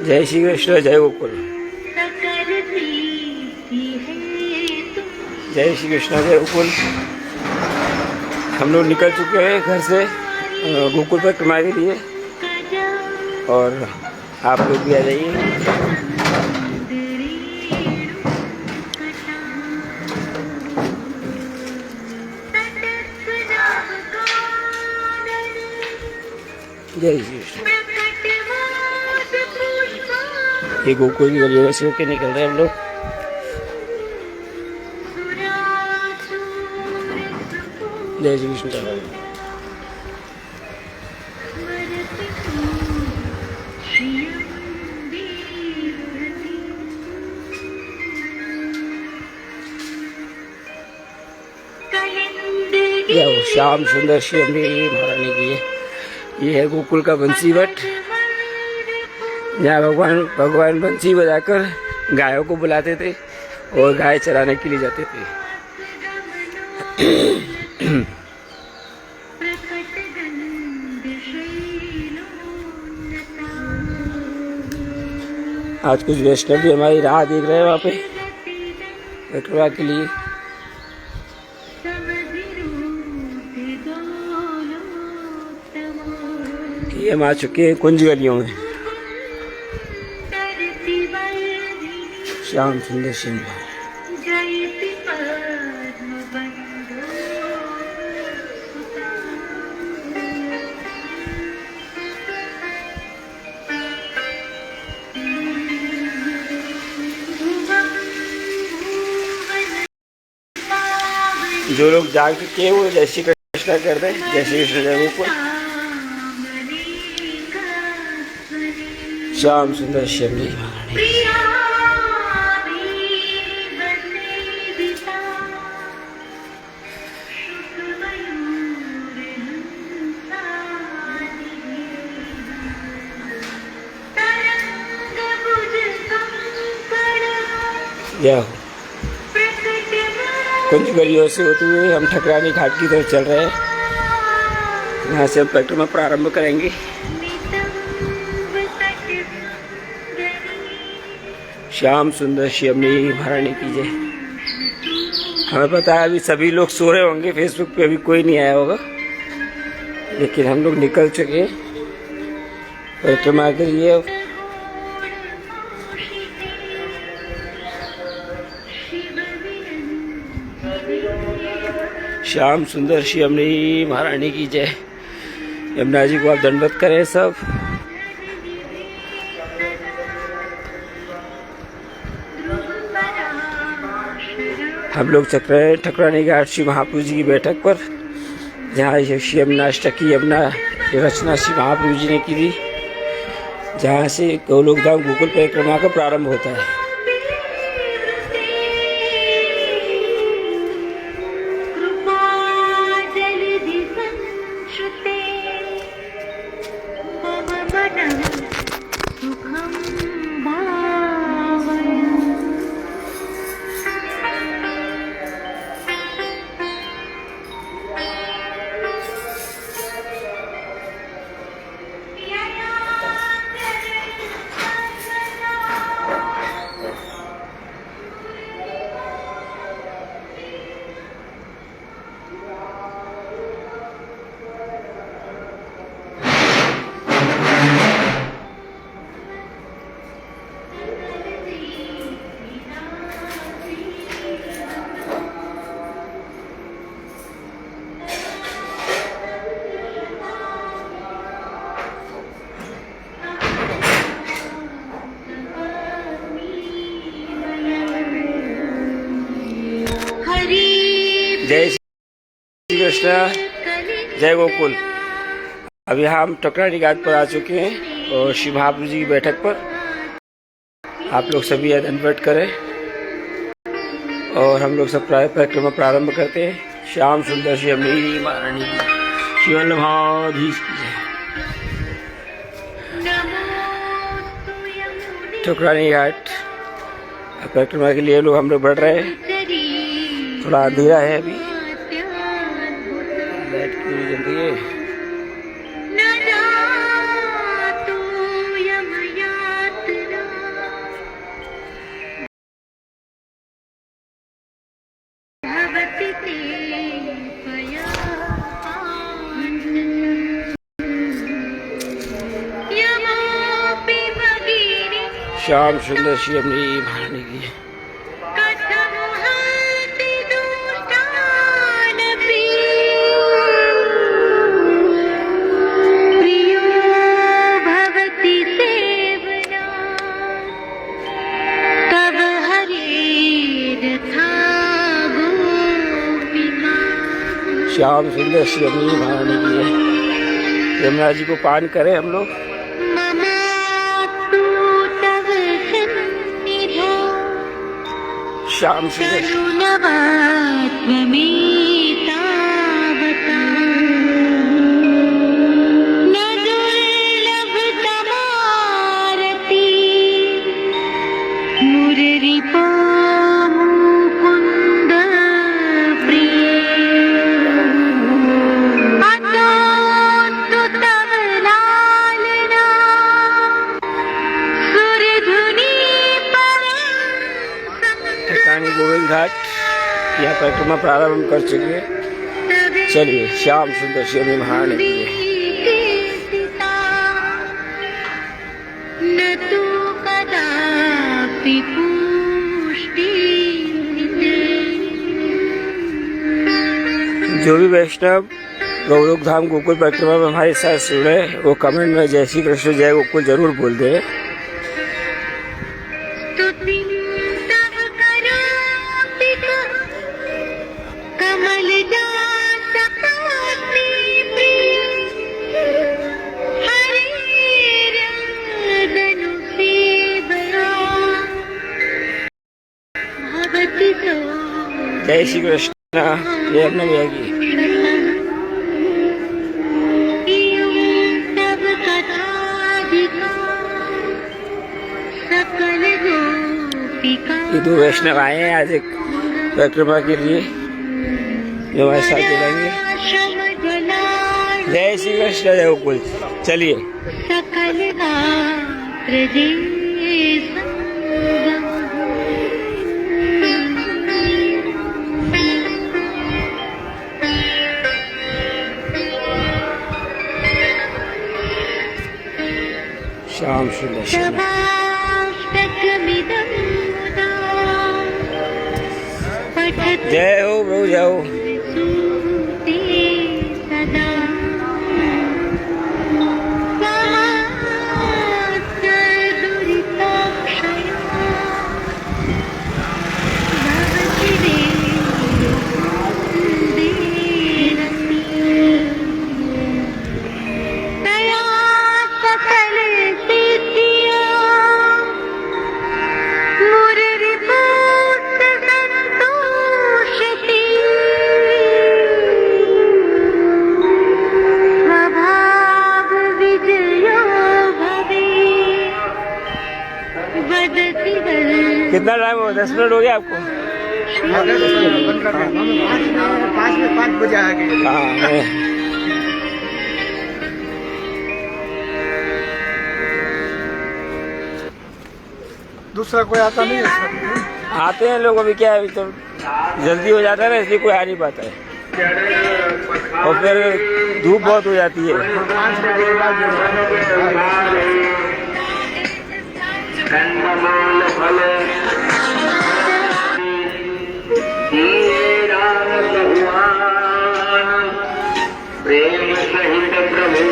जय श्री कृष्ण, जय गोकुल। जय श्री कृष्ण, जय गोकुल। हम लोग निकल चुके हैं घर से गोकुल परिक्रमा के लिए, और आप लोग भी आ जाइए। जय श्री कृष्ण। ये गोकुल की गलियों से होके निकल रहे हैं हम लोग। जय श्री कृष्ण। श्याम सुंदर श्री अम्बे महारानी की है। ये है गोकुल का बंसी बट, जहाँ भगवान बंसी बजाकर गायों को बुलाते थे और गाय चराने के लिए जाते थे। आज कुछ वैष्णव भी हमारी राह देख रहे हैं वहाँ पे परिक्रमा के लिए। ये हम आ चुके हैं कुंज गलियों में। श्याम सुंदर सिंह जो लोग जाग चुके हैं वो जय श्री कृष्ण कर दें। जय श्री कृष्ण, जय गोकुल। श्याम सुंदर श्याम महारानी। जय हो। कुंज गलियों से होते हुए हम ठकरानी घाट की तरफ चल रहे हैं। यहाँ से हम परिक्रमा प्रारंभ करेंगे। श्याम सुंदर श्यामनी महारानी की जय। हमें पता है अभी सभी लोग सो रहे होंगे, फेसबुक पे अभी कोई नहीं आया होगा, लेकिन हम लोग निकल चुके हैं परिक्रमा के लिए। श्याम सुंदर श्यामनी महारानी की जय। यमुना जी को आप दंडवत करें सब। हम लोग चल रहे हैं ठकुरानी घाट श्री महाप्रभु जी की बैठक पर, जहाँ श्री यमुनाष्टकी यमुना रचना श्री महाप्रभु जी ने की थी, जहाँ से गोलोकधाम गोकुल परिक्रमा का प्रारंभ होता है। जय श्री कृष्ण, जय गोकुल। अभी हम ठकुरानी घाट पर आ चुके हैं और श्री महाप्रभु जी की बैठक पर। आप लोग सभी दंडवत करें और हम लोग सब परिक्रमा प्रारंभ करते हैं। श्याम सुंदर श्री अम्बे महारानी की, श्री वल्लभाधीश की जय। ठकुरानी घाट परिक्रमा के लिए लोग हम लोग बढ़ रहे हैं। थोड़ा अंधेरा है अभी, लाइट की जल्दी है। श्याम सुंदर श्री यमुनी महारानी की। श्याम सुंदर श्री यमुनी महारानी की है। यमुना जी को पान करें हम लोग। श्याम सुंदर गोविंद घाट यहाँ परिक्रमा प्रारंभ कर चुके हैं। चलिए श्याम सुंदर श्री यमुनी महारानी की है। जो भी वैष्णव गौलोक धाम गोकुल परिक्रमा में हमारे साथ सुन रहे हैं वो कमेंट में जय श्री कृष्ण जय गोकुल जरूर बोल दे। जय श्री कृष्ण। ये अपने भैया की ये दो वैष्णव आए हैं आज एक परिक्रमा के लिए जो हमारे साथ चलेंगे। जय श्री कृष्ण जय गोकुल। चलिए श्याम सुंदर जय हो प्रभु जय हो। कितना टाइम हो? 10 मिनट हो गया आपको? 5 बजे आ गए। हाँ दूसरा कोई आता नहीं है? आते हैं लोग, अभी क्या है, अभी तो जल्दी हो जाता है ना, इसलिए कोई आ नहीं पाता है और फिर धूप बहुत हो जाती है। प्रेम सहित प्रभु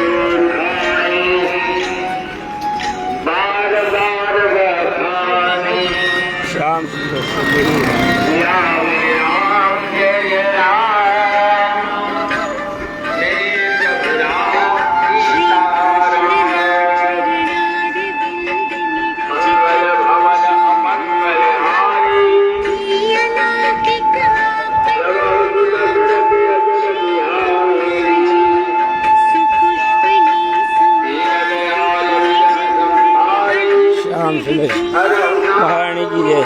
बार बार बखानी श्याम महारानी की जय।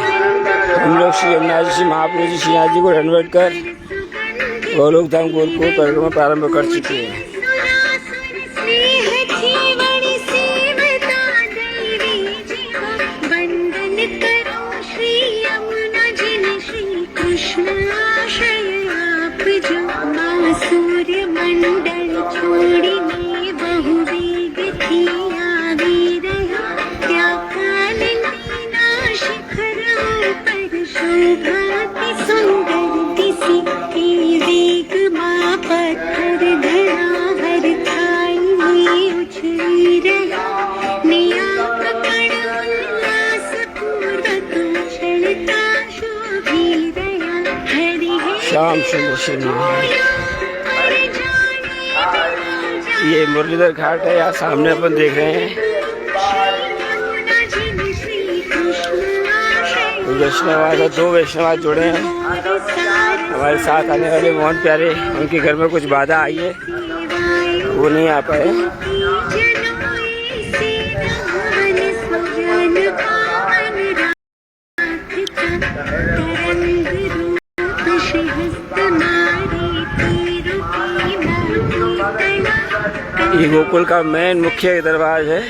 हम लोग श्री यमुना जी महाप्रभु जी श्रीनाथ जी को दंडवत कर गोलोक धाम गोकुल परिक्रमा प्रारंभ कर चुके हैं। सुंदर शनि महाराज। ये मुरलीधर घाट है, यहाँ सामने अपन देख रहे हैं। वैष्णवाद और 2 वैष्णवाद जुड़े हैं हमारे साथ आने वाले मोहन प्यारे। उनके घर में कुछ बाधा आई है, वो नहीं आ पाए। ये गोकुल का मेन मुख्य दरवाजा है।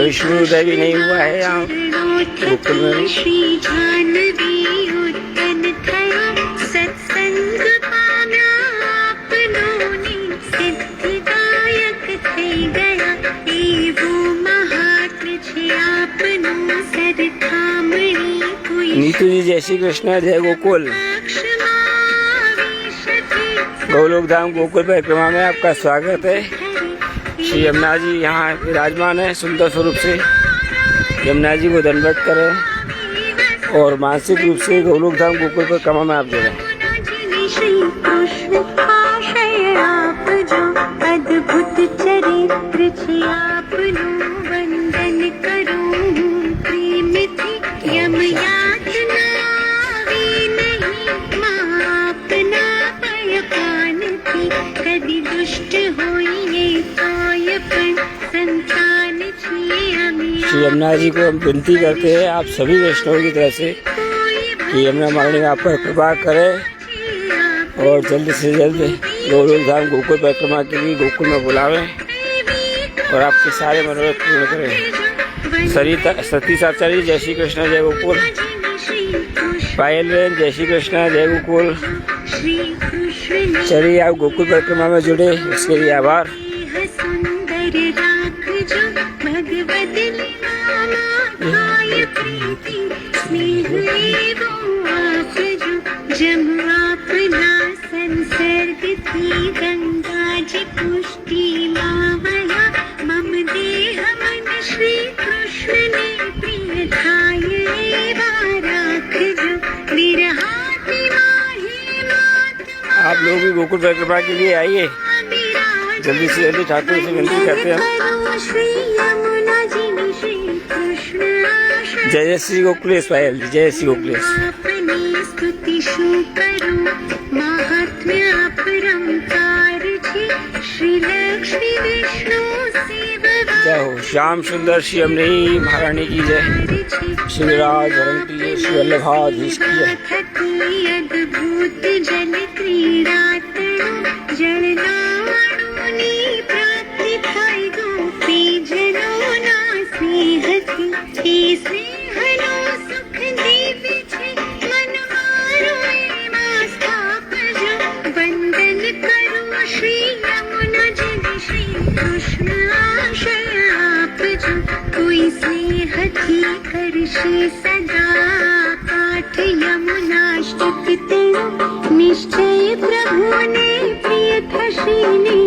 विष्णु उदय भी नहीं हुआ है यहाँ गोकुल में। नीतू जी जय श्री कृष्ण, जय गोकुल। गोलोक धाम गोकुल परिक्रमा में आपका स्वागत है। श्री यमुना जी यहाँ विराजमान है सुंदर स्वरूप से। यमुना जी को दंडवत करें और मानसिक रूप से गोलोक धाम गोकुल परिक्रमा में आप जुड़ें। अद्भुत चरित्र वंदन करूं प्रेम थी यम यातना नहीं मापना पयपान थी कभी दुष्ट होइए कायपन संतान छी। श्री यमुना जी को हम विनती करते हैं आप सभी वैष्णव की तरफ से कि यमुना मालिनी आप पर कृपा करें और जल्द से जल्द गोलोक धाम गोकुल परिक्रमा के लिए गोकुल में बुलावें और आपके सारे मनोरथ पूर्ण करें। सतीश आचार्य जय श्री कृष्ण, जय गोकुल। पायल बहन जय श्री कृष्ण, जय गोकुल। चलिए आप गोकुल परिक्रमा में जुड़े, इसके लिए आभार। संसर्ग थी गंगा जी पुष्टि मावया मम देह मन श्री कृष्ण ने प्रिय धाये बाराख जो विरहाति माही मात। आप लोग भी गोकुल परिक्रमा के लिए आइए, जल्दी से जल्दी ठाकुर से विनती करते हैं। जय जय श्री गोकुलेश पायल, जय श्री गोकुलेश। जय हो श्याम सुंदर श्री यमुनी महारानी की जय, श्री विराज हरण की जय, श्री वल्लभाधीश की जय। अद्भुत जल क्रीड़ा जलनावनी प्राप्ति थाई गोपी जनो ना स्नेहति स्नेहनो सुख दीप छे मन मारो एमा स्थाप जो वंदन करो श्री यमुना जी श्री कृष्ण आशय आप जो कोई स्नेहति करशे सदा पाठ यमुनाष्टक तेरो निश्चय प्रभु ने प्रिय थशीने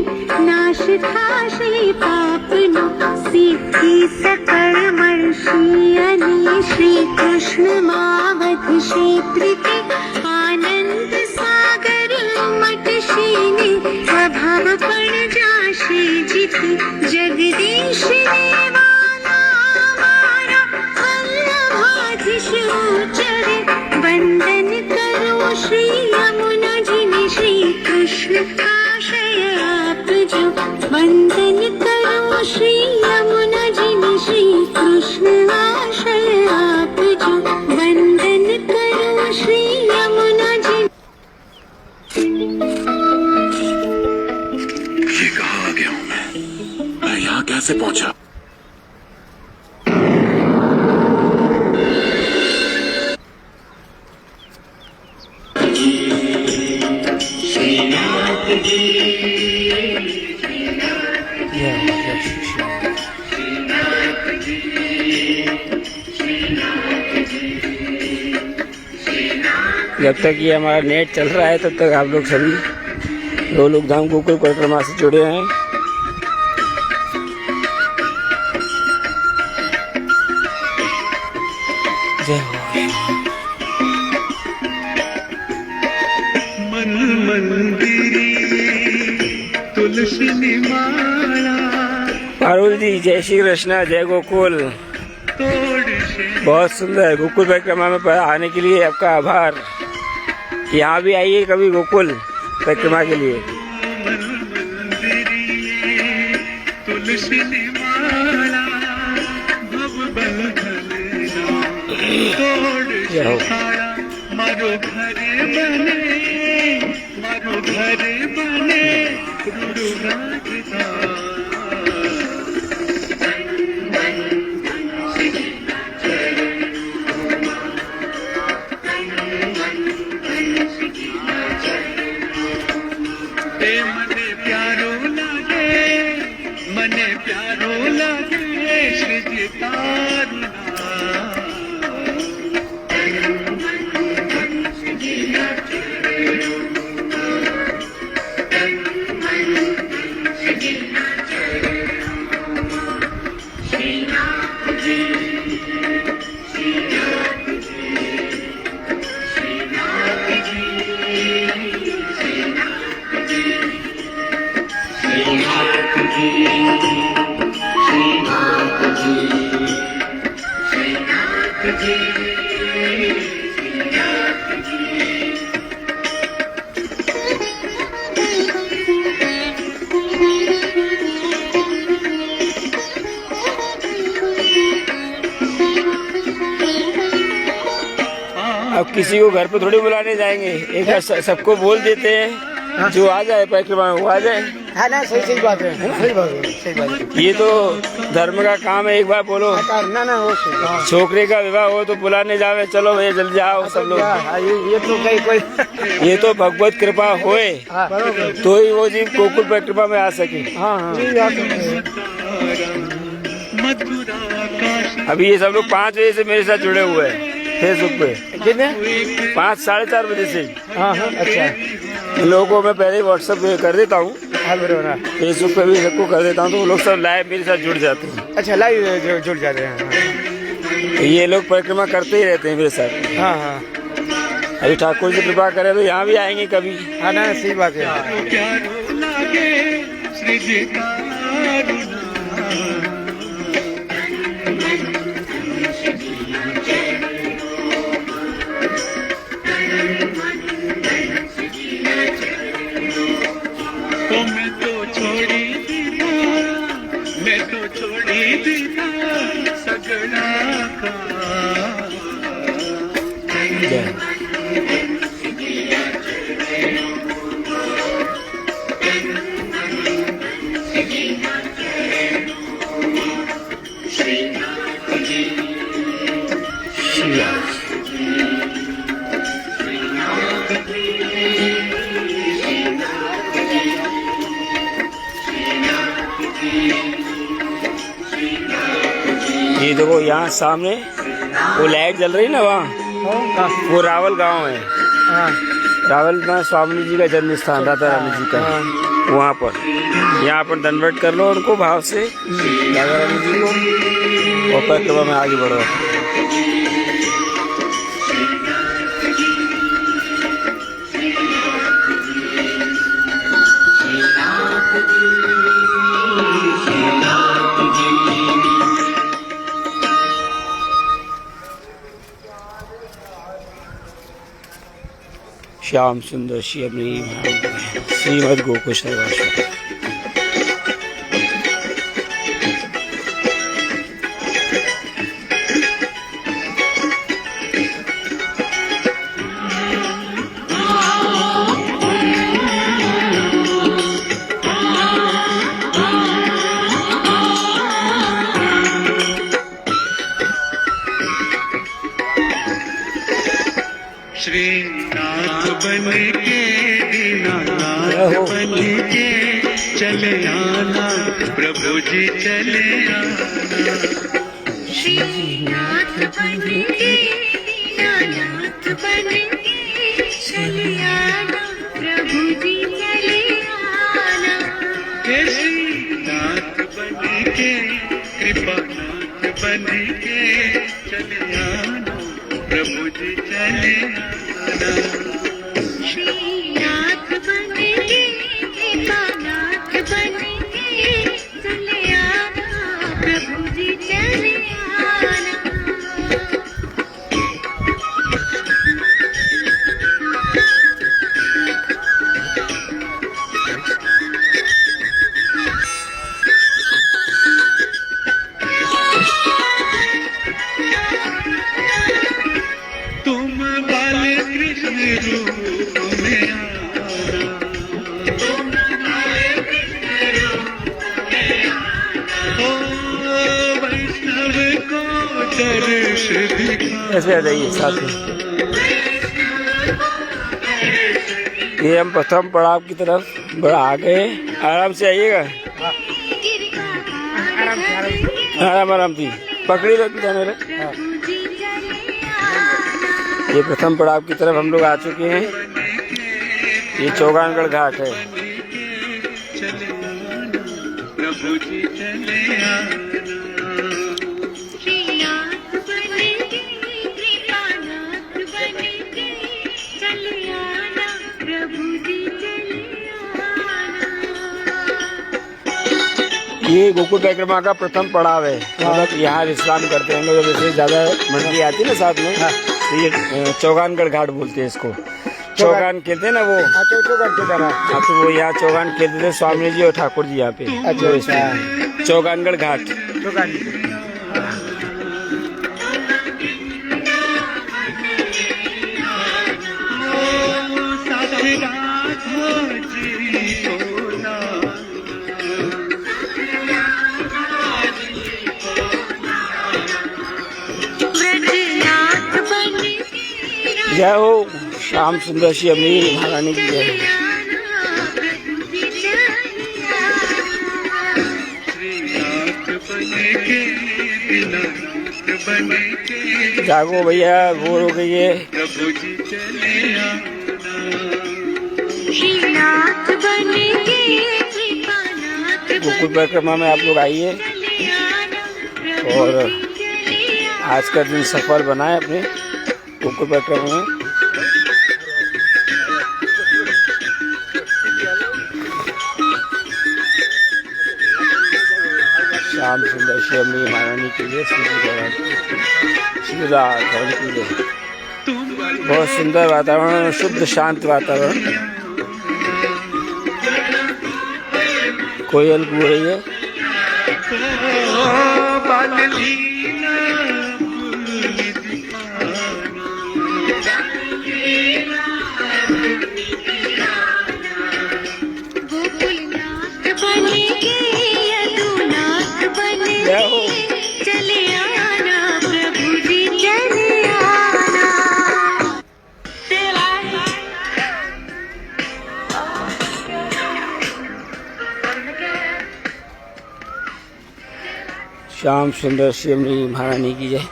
नाश थाशे पापनो सिद्धि सकल मर्षि अने श्री कृष्ण मावध क्षेत्र के आनंद सागर मटशीने स्वभाव पण जाशे जिति जगदीश देवाना मारा वल्लभाधीश चरे वंदन करो श्री यमुना जी ने श्री कृष्ण श्री यमुना जी में श्री कृष्ण आश्रय आप जो वंदन करो श्री यमुना जी। ये कहाँ आ गया हूँ मैं यहाँ कैसे पहुंचा? जब तक ये हमारा नेट चल रहा है तब तक आप लोग सभी गोलोक धाम गोकुल परिक्रमा से जुड़े हैं। जय हो। मन मंदिरी तुलसी माला पारुल जी जय श्री कृष्णा, जय गोकुल। बहुत सुंदर गोकुल परिक्रमा में आने के लिए आपका आभार। यहाँ भी आइए कभी गोकुल परिक्रमा के लिए। तुलसी माला भव बल जय हो। मारो घरे बने मने प्यारो लागे श्री जी तारुना। अब किसी को घर पे थोड़ी बुलाने जाएंगे, एक बार सबको बोल देते हैं जो आ जाए परिक्रमा में वो आ जाए। हाँ ना, सही बात है, सही बात है, सही बात है। ये तो धर्म का काम है, एक बार बोलो। ना वो सही। छोकरे का विवाह हो तो बुलाने जावे, चलो भैया जल्दी आओ सब लोग। ये तो कोई ये तो भगवत कृपा होए तो ही वो जी गोकुल परिक्रमा में आ सके। अभी ये सब लोग 5 बजे से मेरे साथ जुड़े हुए हैं फेसबुक पे। कितने? 5 साढ़े 4 बजे से। हाँ अच्छा। इन लोगों को मैं पहले व्हाट्सएप पे कर देता हूँ, फेसबुक पे भी सबको कर देता हूँ, तो वो लोग सब लाइव मेरे साथ जुड़ जाते हैं। अच्छा, लाइव जुड़ जाते हैं। तो ये लोग परिक्रमा करते ही रहते हैं मेरे साथ। हाँ। अभी ठाकुर जी कृपा करे तो यहाँ भी आएंगे कभी। हाँ ना, सही बात है। छोड़ी दीना सगड़ा का। ये देखो यहाँ सामने वो लाइट जल रही ना, वहाँ वो रावल गांव है। रावल में स्वामी जी का जन्म स्थान राधा रानी जी का, वहाँ पर यहाँ पर दंडवत कर लो उनको भाव से राधा रानी जी को, और परिक्रमा में आगे बढ़ो। श्याम सुंदर श्रीमद गोकुल सर्वाश्रम। बन के दीनानाथ बन के चले आना प्रभु जी चले आना श्रीनाथ बन के दीनानाथ बन के चले आना प्रभु जी चले आना हे श्रीनाथ बन के कृपानाथ बन के चले आना प्रभु जी चले आना श्रीनाथ बन के कृपानाथ बन के चले आना प्रभु जी चले आना तुम बाल कृष्ण रूप में आना ओ वैष्णव को दर्श दिखा ऐसे आ जाइए साथ में। ये हम प्रथम पड़ाव की तरफ बढ़ा आ गए। आराम से आइएगा, आराम आराम से पकड़ी लो जाने रे। ये प्रथम पड़ाव की तरफ हम लोग आ चुके हैं। ये चौगानगढ़ घाट है। प्रभु जी चले आना श्रीनाथ बन के कृपानाथ बन के चले आना प्रभु जी चले आना ये गोकुल परिक्रमा का प्रथम पड़ाव है। मतलब यहाँ विश्राम करते हैं लोग। जैसे ज़्यादा मंडली आती है ना साथ में, तो ये चौगानगढ़ घाट बोलते हैं इसको। चौगान खेलते हैं ना वो, हाँ तो वो यहाँ चौगान खेलते थे स्वामी जी और ठाकुर जी यहाँ पे। अच्छा, चौगानगढ़ घाट। व्रजनाथ बन के जय हो श्याम सुंदर श्री अमीर महारानी की जय। प्रभु जी चले आना श्रीनाथ बन के दीनानाथ बन के जागो भैया, बोर हो गई है। प्रभु जी चले आना श्रीनाथ बन के कृपानाथ गोकुल परिक्रमा में आप लोग आइए चले आना प्रभु और जी चले आना आज का दिन सफल बनाए अपने गोकुल परिक्रमा में। श्याम सुंदर श्री अम्मी महारानी के लिए श्री राधा के लिए बहुत सुंदर वातावरण, शुद्ध शांत वातावरण। कोयल कूद रही है। बाल लीला फूल गोकुलनाथ बन के यदुनाथ बन जय हो। के चले आना प्रभु जी चले आना श्याम सुंदर श्री अम्मी महारानी की जय।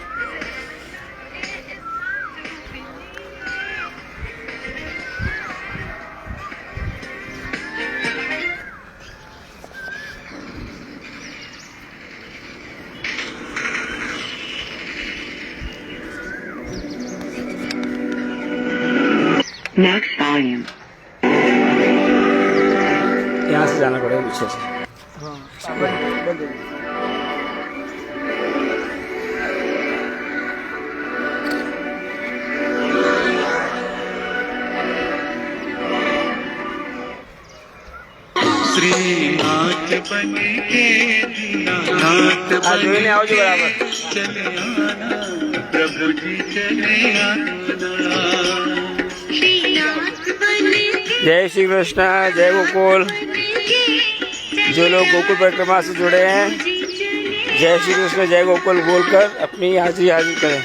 Next volume. यहाँ से जाना पड़ेगा पीछे से। श्रीनाथ बन के दीनानाथ आज बन आओ जी के बराबर। चले आना प्रभु जी चले आना श्रीनाथ बन के जय श्री कृष्ण, जय गोकुल। जो लोग गोकुल परिक्रमा से जुड़े हैं, जय श्री कृष्ण जय गोकुल बोलकर अपनी हाजिरी हाजिर करें।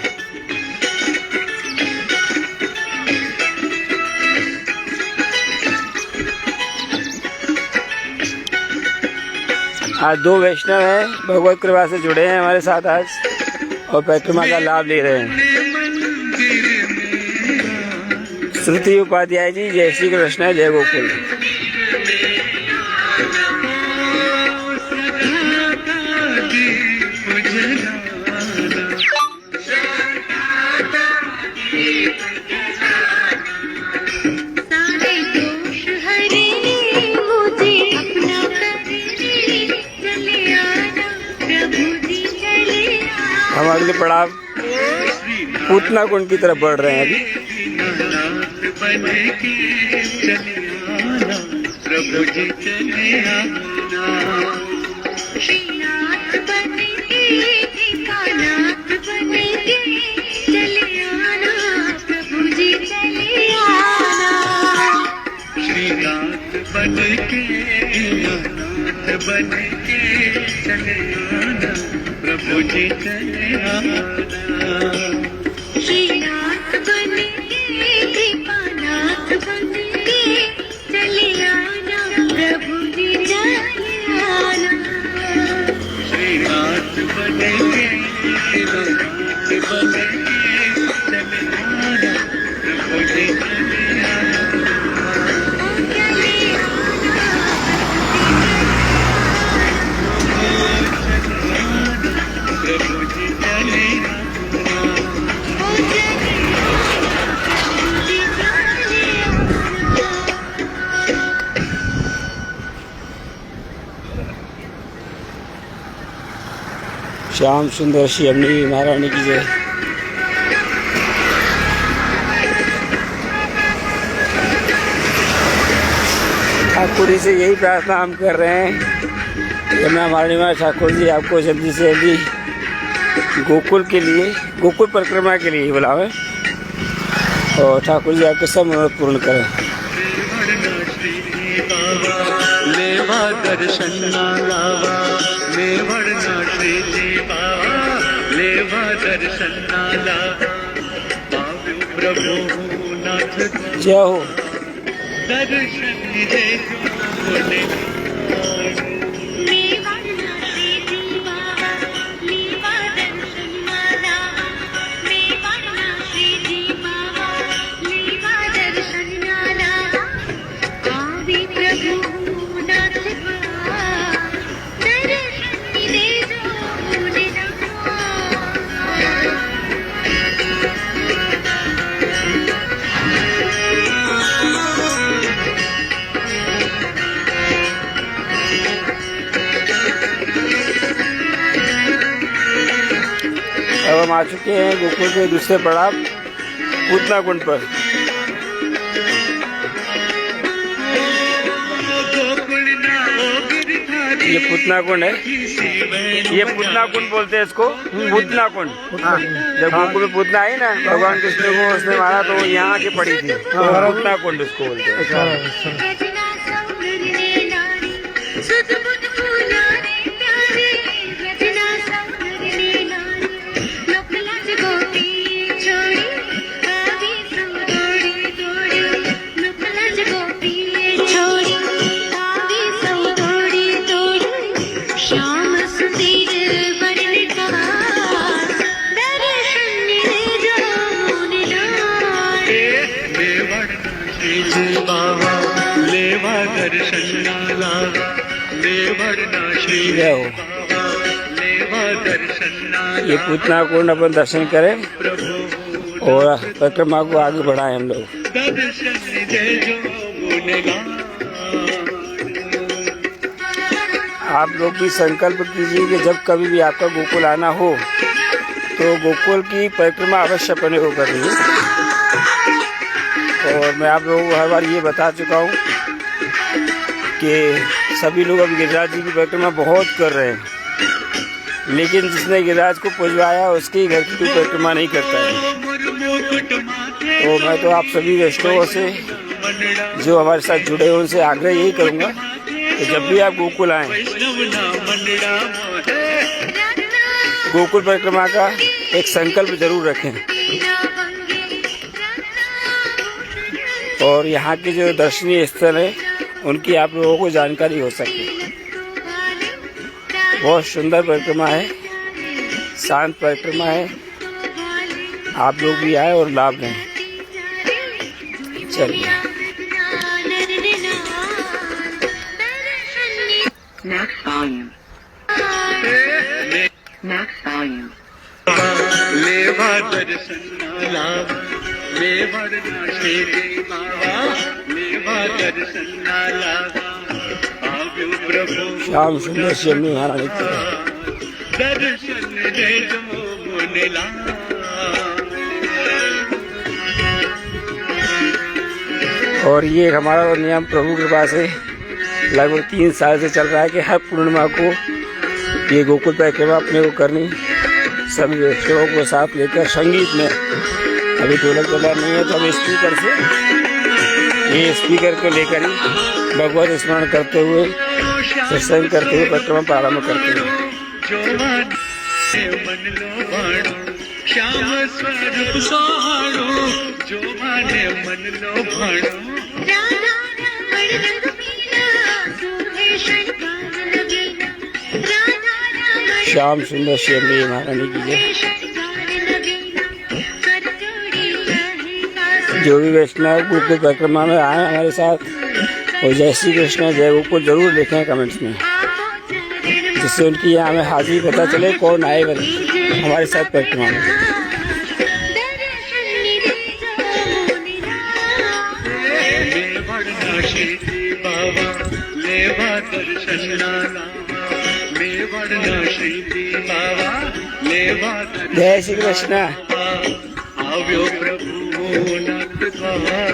आज 2 वैष्णव हैं, भगवत कृपा से जुड़े हैं हमारे साथ आज और परिक्रमा का लाभ ले रहे हैं। श्रुति उपाध्याय जी, जय श्री कृष्ण, जय गोकुल। सारे दोष हरे मुझे अपना करने चले आना प्रभु जी चले आना। हम अगले पड़ाव पूतना कुंड की तरफ बढ़ रहे हैं अभी। बन के चले आना प्रभु जी चले आना। श्रीनाथ बन के दीपानाथ बन के चले आना प्रभु जी चले आना। श्रीनाथ बन के दीनानाथ बन के चले आना प्रभु जी चले आना। श्रीनाथ बन के दीपानाथ बन के चले आना प्रभु जी चले आना। श्रीनाथ बन के दीनानाथ बन के चले आना प्रभु जी चले आना। प्रभु जी चले श्याम सुंदर श्री अम्नी महारानी की जय। ठाकुर से यही प्रार्थना हम कर रहे हैं कि मैं हमारे माँ ठाकुर जी आपको जल्दी से जल्दी गोकुल के लिए, गोकुल परिक्रमा के लिए बुलावें और ठाकुर जी आपके सब मनोरथ पूर्ण करें। लेवा दर्शन लावा लेवड़ना श्री जी बाबा लेवा दर्शन लावा पावे प्रभु नाथ जय हो। दर्शन दे बोले मेवाड़ना श्री जी बाबा लेवा दर्शन माला। मेवाड़ना श्री जी बाबा लेवा दर्शन माला। आवे प्रभु नाथ बाबा दर्शन दे जो मुझे अब हम आ चुके हैं गोकुल के दूसरे पड़ाव पूतना कुंड पर। ये पूतना कुंड है, ये पूतना कुंड बोलते हैं इसको, पूतना कुंड। जब गोकुल में पूतना आई ना, भगवान कृष्ण को उसने मारा तो यहाँ के पड़ी थी, पूतना कुंड उसको बोलते हैं। रजना सौंदर्य नारी सुध बुध फूलारे प्यारे। रजना सौंदर्य नारी लोक लाज गोपी छोड़ी आवी संग दौड़ी दौड़ी। लोक लाज गोपी छोड़ी आवी संग दौड़ी दौड़ी। श्याम सुंदर वरण का दर्शन दे जो मुनि लाए। लेवड़ना श्री जी बाबा लेवा दर्शन लावा लेवड़ना श्री जी जय हो। बाबा लेवा दर्शन ये पूतना कुंड अपन दर्शन करें प्रभु और परिक्रमा को आगे बढ़ाएं हम लोग। दर्शन दे जो मुने आप लोग भी संकल्प कीजिए कि जब कभी भी आपका गोकुल आना हो तो गोकुल की परिक्रमा अवश्य अपने को करनी है। और मैं आप लोगों को हर बार ये बता चुका हूँ कि सभी लोग अब गिरिराज जी की परिक्रमा बहुत कर रहे हैं, लेकिन जिसने गिरिराज को पुजवाया उसके ही घर की कोई परिक्रमा नहीं करता है। तो मैं तो आप सभी वैष्णवों से जो हमारे साथ जुड़े हैं उनसे आग्रह यही करूँगा कि जब भी आप गोकुल आएँ, गोकुल परिक्रमा का एक संकल्प जरूर रखें और यहाँ के जो दर्शनीय स्थल है उनकी आप लोगों को जानकारी हो सके। बहुत सुंदर परिक्रमा है, शांत परिक्रमा है। आप लोग भी आए और लाभ लें। चलिए Max volume. Max volume. लेवा दर्शन लाभ लेवा नाशे बाबा लेवा दर्शन लाभ आव्यो प्रभु श्याम सुंदर श्याम महारानी की दर्शन दे जो मुनिला। और ये हमारा नियम प्रभु कृपा से लगभग 3 साल से चल रहा है कि हर पूर्णिमा को ये गोकुल परिक्रमा अपने को करनी, सभी व्यक्तियों को साथ लेकर संगीत में। अभी ढोलक तबला नहीं है तो हम स्पीकर से, ये स्पीकर को लेकर ही भगवत स्मरण करते हुए, सत्संग करते हुए परिक्रमा प्रारंभ करते हुए। जो मन लो भाणो श्याम स्वरूप सोहाणो जो माने मन लो भाणो श्याम सुंदर श्याम महारानी की जय। जो भी वैष्णव गोकुल परिक्रमा में आए हमारे साथ और जय श्री कृष्ण जय गोकुल जरूर लिखें कमेंट्स में, जिससे उनकी यहाँ हमें हाजिरी पता चले कौन आए हमारे साथ परिक्रमा में। बाबा लेवा दर्शन बाबा लेवा जय श्री कृष्ण। आव्यो प्रभु नाथ द्वार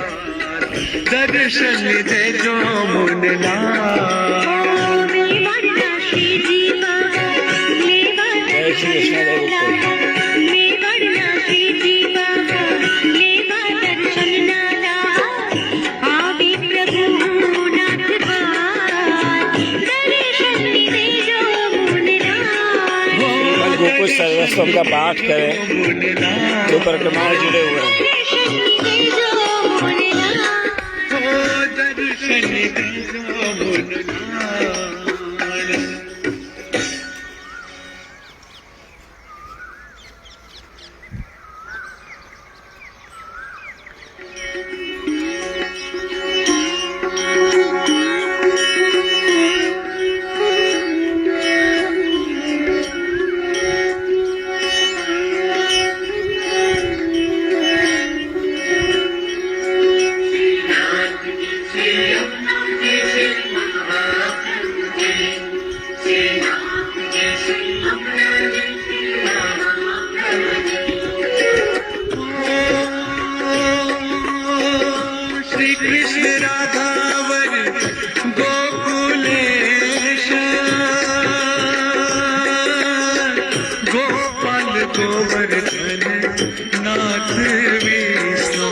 दर्शन दे जो मुनिला। जय श्री कृष्ण जय गोकुल। गोकुल सर्वस्वम का पाठ करें जो परिक्रमा में जुड़े हुए हैं। दर्शन दे जो मुनिला। श्री कृष्ण राधावर गोकुलेश गोपाल गोवर्धन नाथ विष्णु।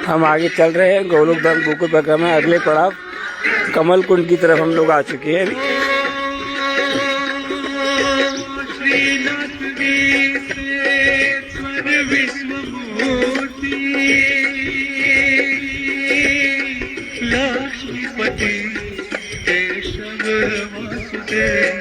हम आगे चल रहे हैं गोलोक धाम गोकुल परिक्रमा। अगले पड़ाव कमल कुंड की तरफ हम लोग आ चुके हैं अभी। श्रीनाथ विश्वेश्वर विश्वमूर्ति लक्ष्मीपति केशव वासुदेव।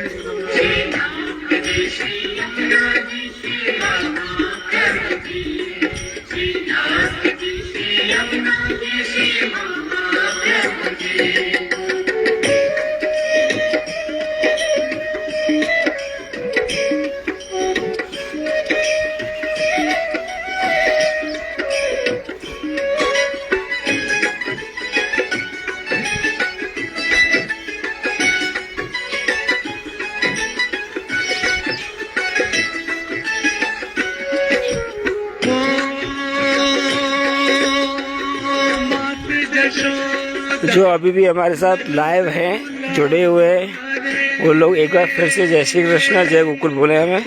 जो अभी भी हमारे साथ लाइव हैं, जुड़े हुए हैं, वो लोग एक बार फिर से जय श्री कृष्ण जय गोकुल बोले हमें।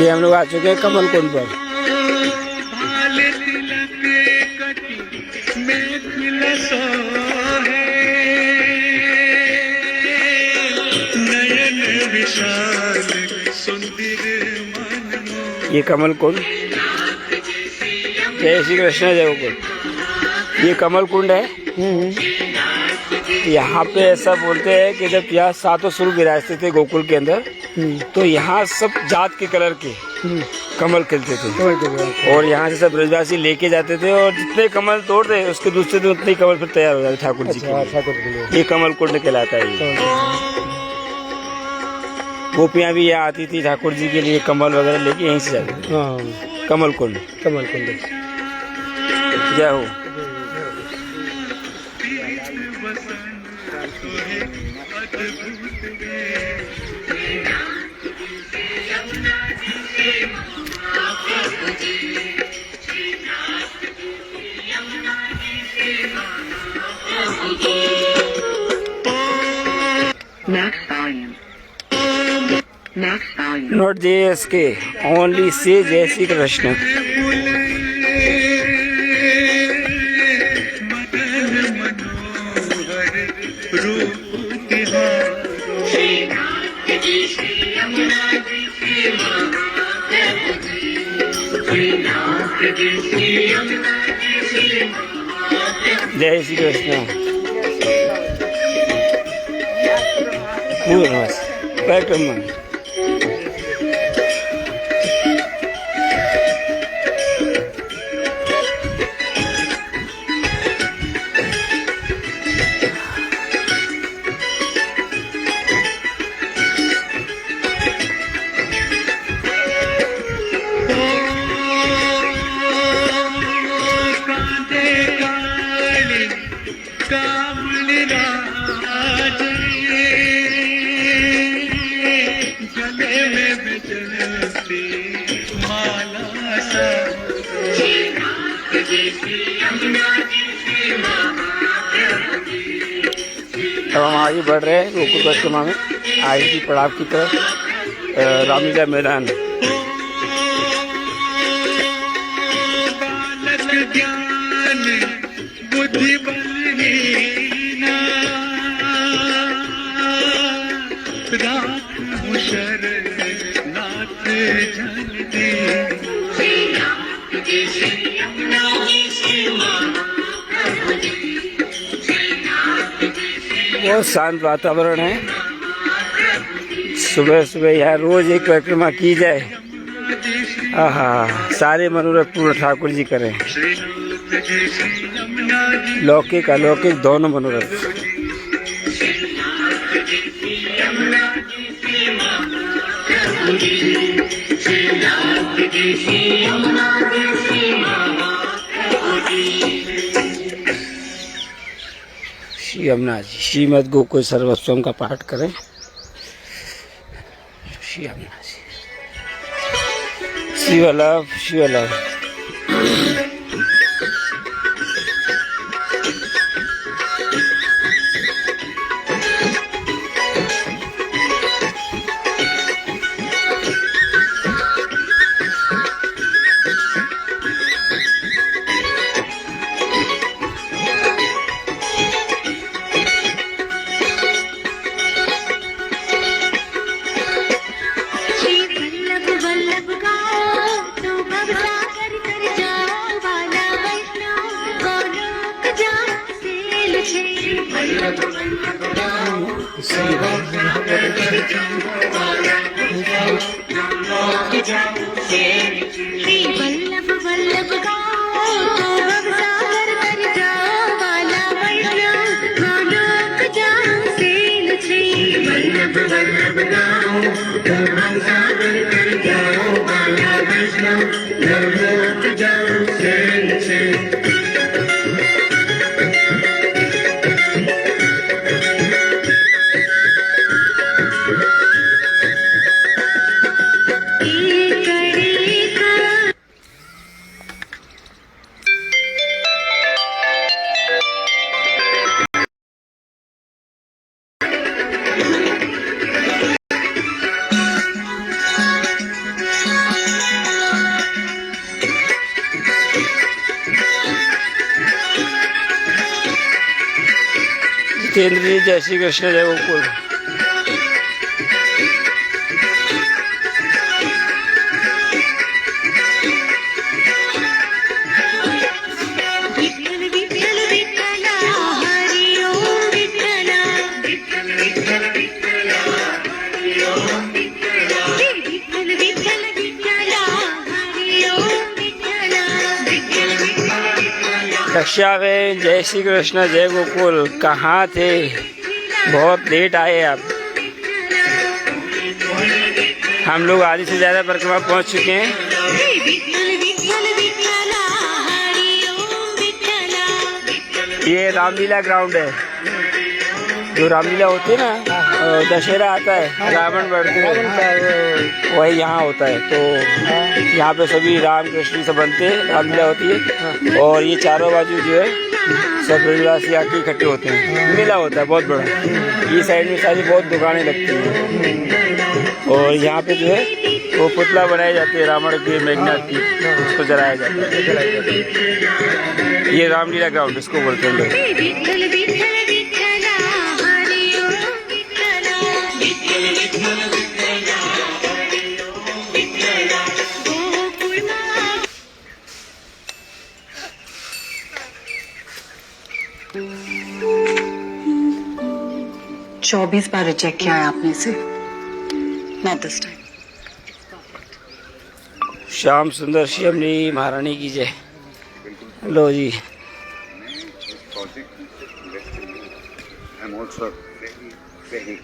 ये हम लोग आ चुके हैं कमल कुंड पर। में खिलसो है नयन विशाल सुंदर मन ये कमल कुंड, जय श्री कृष्ण जय गोकुल। ये कमल कुंड है। यहाँ पे ऐसा बोलते हैं कि जब यहाँ सातों सुर विराजते थे गोकुल के अंदर, तो यहाँ सब जात के कलर के कमल खिलते थे और यहाँ से सब ब्रजवासी लेके जाते थे और जितने कमल तोड़ते उसके दूसरे दिन उतने कमल फिर तैयार हो जाते ठाकुर जी के। ये कमल कुंड कहलाता है। ये गोपियाँ भी यहाँ आती थी ठाकुर जी के लिए कमल वगैरह लेके यहीं से जाती थी। कमल कुंड, कमल कुंड। जय हो। Max volume. Max volume. Not JSK, only say Jai Shri Krishna. Madan मनोहर रूप तिहार जय श्री कृष्ण। वेलकम। अब हम आगे बढ़ रहे हैं गोकुल परिक्रमा में आगे की पड़ाव की तरफ। रामलीला मैदान। बालक ज्ञान बुद्धि बलहीना राख मुशर नाथ जन दे। बहुत शांत वातावरण है। सुबह सुबह यहाँ रोज एक परिक्रमा की जाए। आहा, सारे मनोरथ पूर्ण ठाकुर जी करें। लौकिक अलौकिक दोनों मनोरथ। श्री यमुना जी श्रीमद् गोकुल सर्वस्वम का पाठ करें। श्री यमुना जी श्री वल्लभ श्री वल्लभ। वल्लभ वल्लभ गाओ अब सागर कर जाओ वाला वैष्णव गोलोक जाओ सेल छे। वल्लभ वल्लभ गाओ अब सागर कर जाओ वाला वैष्णव गोलोक जाओ सेल छे। जितेंद्र जी जय श्री कृष्ण जय गोकुल। विठ्ठल विठ्ठल विठ्ठला हरी ओम विठ्ठला विठ्ठल विठ्ठल विठ्ठला हरी ओम विठ्ठला विठ्ठल विठ्ठल विठ्ठला हरी ओम विठ्ठला विठ्ठल विठ्ठल विठ्ठला रक्षाबेन जय श्री कृष्ण जय गोकुल। कहाँ थे, बहुत लेट आए आप। हम लोग आधे से ज़्यादा परिक्रमा पहुँच चुके हैं। विठ्ठल विठ्ठल विठ्ठला हरी ओम विठ्ठला ये रामलीला ग्राउंड है, जो रामलीला होती है ना, दशहरा आता है, रावण बढ़ते हैं, वही यहाँ होता है। तो यहाँ पे सभी राम कृष्ण सब बनते हैं, रामलीला होती है। और ये चारों बाजू जो है सब ब्रजवासी आके इकट्ठे होते हैं, मेला होता है बहुत बड़ा। ये साइड में सारी बहुत दुकानें लगती हैं। और यहाँ पे जो है वो पुतला बनाए जाते हैं रावण के, मेघनाथ की, उसको जलाया जाता है। ये रामलीला ग्राउंड इसको बोलते हैं लोग। विठ्ठल विठ्ठल विठ्ठला हरी ओम विठ्ठला विठ्ठल विठ्ठल विठ्ठला हरी ओम विठ्ठला गोकुल 24 बार रिजेक्ट किया है आपने इसे। Not this time. श्याम सुंदर श्यामनी महारानी की जय। लो जी, I'm also very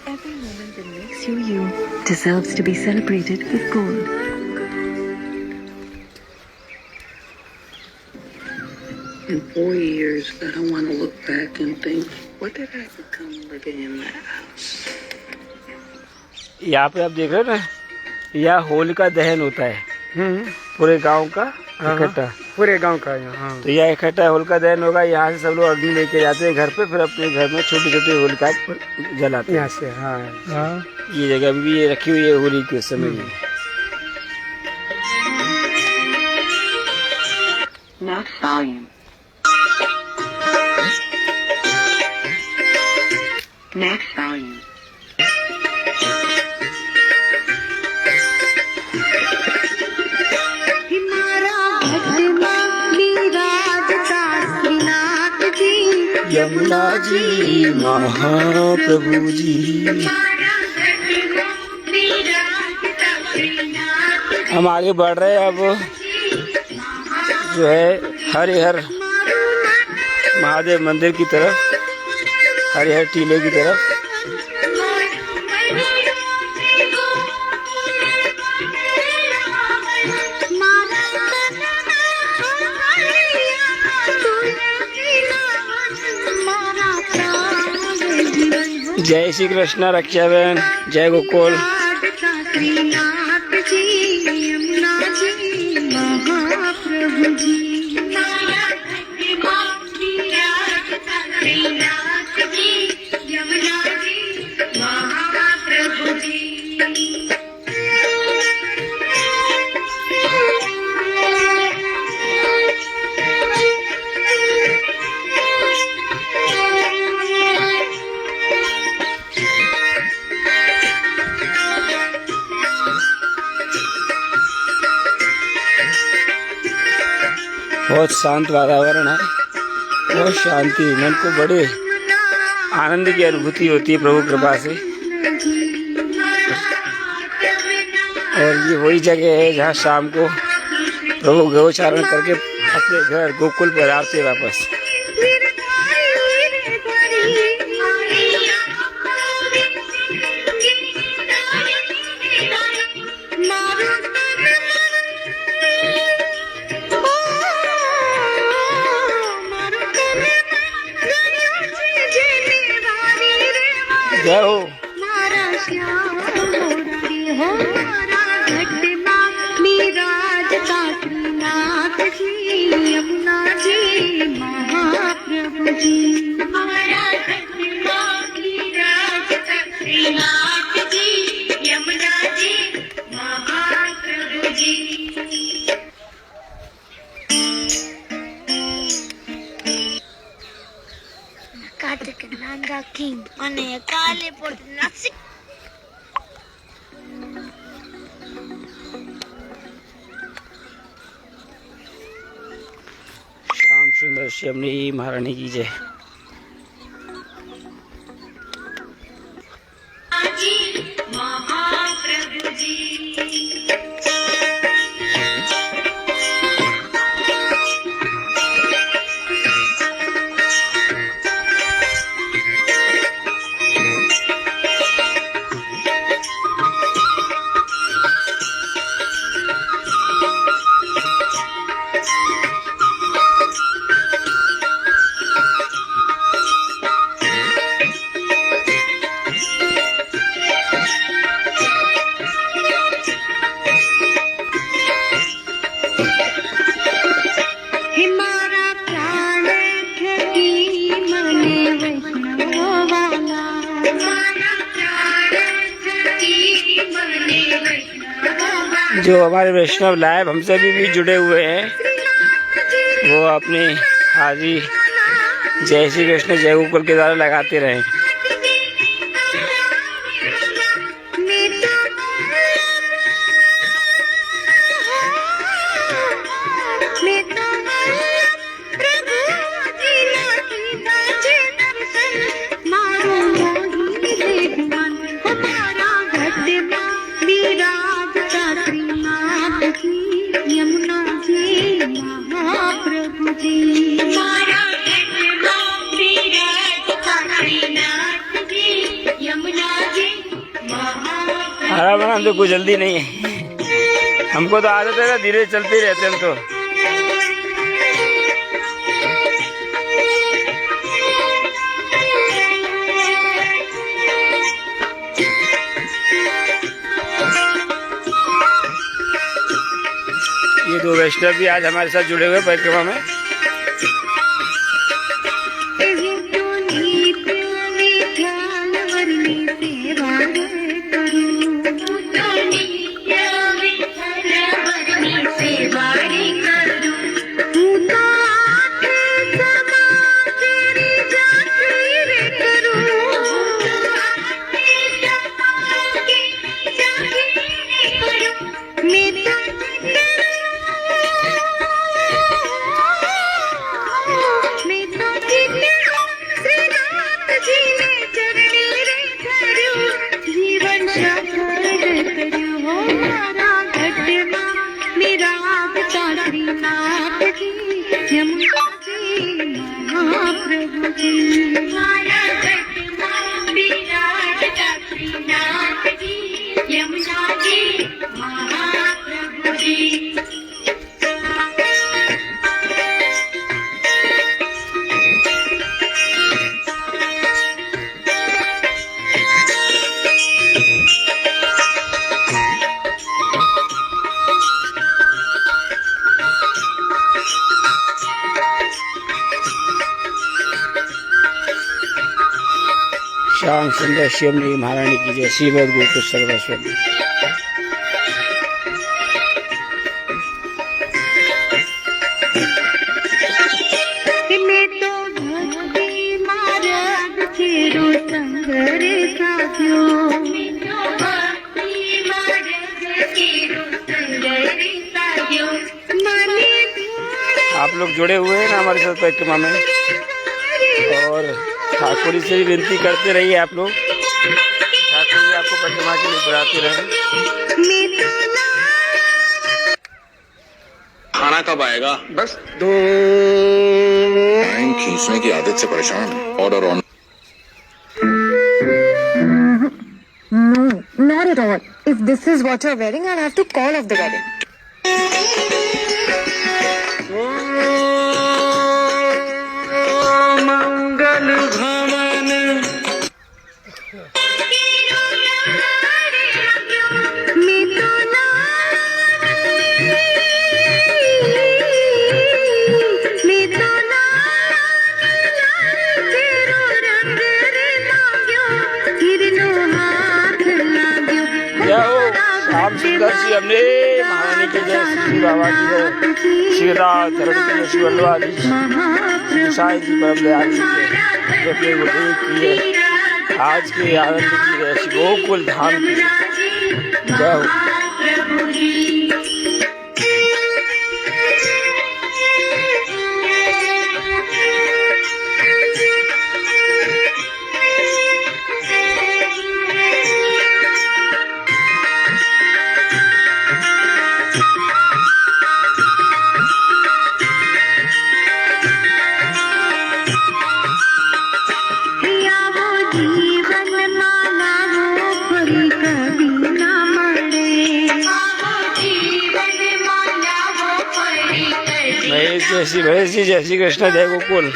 Every moment that makes you you deserves to be celebrated with gold. In 4 years, I don't want to look back and think, what did I become living in that house? यहाँ पे आप देख रहे हो ना, यह होलिका दहन होता है पूरे गांव का इकट्ठा, पूरे गांव का यहाँ। तो यह इकट्ठा होलिका दहन होगा। यहाँ से सब लोग अग्नि लेके जाते हैं घर पे, फिर अपने घर में छोटी छोटी होलिका जलाते हैं। यहाँ से हाँ हाँ। ये जगह अभी भी ये रखी हुई है होली के समय में। Next volume. Next volume. Yamuna ji Mahaprabhu ji, हम आगे बढ़ रहे हैं। अब जो है हरिहर महादेव मंदिर की तरफ, हरिहर टीले की तरफ। जय श्री कृष्ण रक्षाबेन जय गोकुल। श्रीनाथ जी यमुना जी महाप्रभु जी श्रीनाथ जी यमुना जी महाप्रभु जी। बहुत शांत वातावरण है, बहुत शांति, मन को बड़े आनंद की अनुभूति होती है प्रभु कृपा से। और ये वही जगह है जहाँ शाम को प्रभु गौचारण करके अपने घर गोकुल पर आते वापस। जय हो मारा श्याम मुरारी हो मारा घट मीराजता श्रीनाथ जी यमुना जी महाप्रभु जी। मारा घट मीराजता श्रीनाथ जी यमुना जी महाप्रभु जी। મારા કિંગ અને કાલે પોતે નાસિક श्याम सुंदर श्यामनी महारानी की जय। महाप्रभु जी जो हमारे वैष्णव लाइव हमसे भी जुड़े हुए हैं वो अपनी हाजिरी जय श्री कृष्ण जय गोकुल के द्वारा लगाते रहें। हरा बना तो कोई जल्दी नहीं है, हमको तो आदत है ना धीरे चलते रहते हम तो। ये दो वैष्णव भी आज हमारे साथ जुड़े हुए परिक्रमा में। श्याम सुंदर श्यामनी महारानी की जय। श्रीमद गोकुल सर्वस्वामी। आप लोग जुड़े हुए हैं ना हमारे साथ परिक्रमा में, और ठाकुर से भी विनती करते रहिए आप लोग, ठाकुर जी आपको परिक्रमा के लिए बुलाते रहे। खाना कब आएगा? बस 2 टाइम खींचने की आदत से परेशान। Order on. No, not at all. If this is what you're wearing, I'll have to call off the wedding. मंगल भवन श्याम सुंदर श्यामनी महारानी की जय। श्री बाबा की है, शिवदास धरण की है, शिवल्लवादी गोसाई जी परम दयाल जी है, जो अपने गुरुदेव की है, आज के आनंद की है, गोकुल धाम की जय हो। महेश जी जय श्री कृष्ण, जय गोकुल।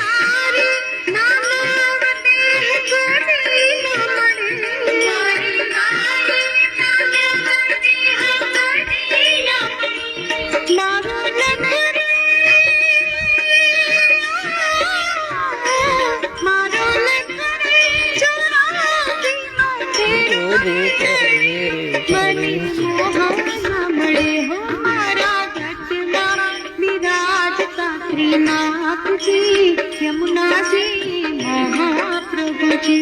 यमुना जी महाप्रभु जी,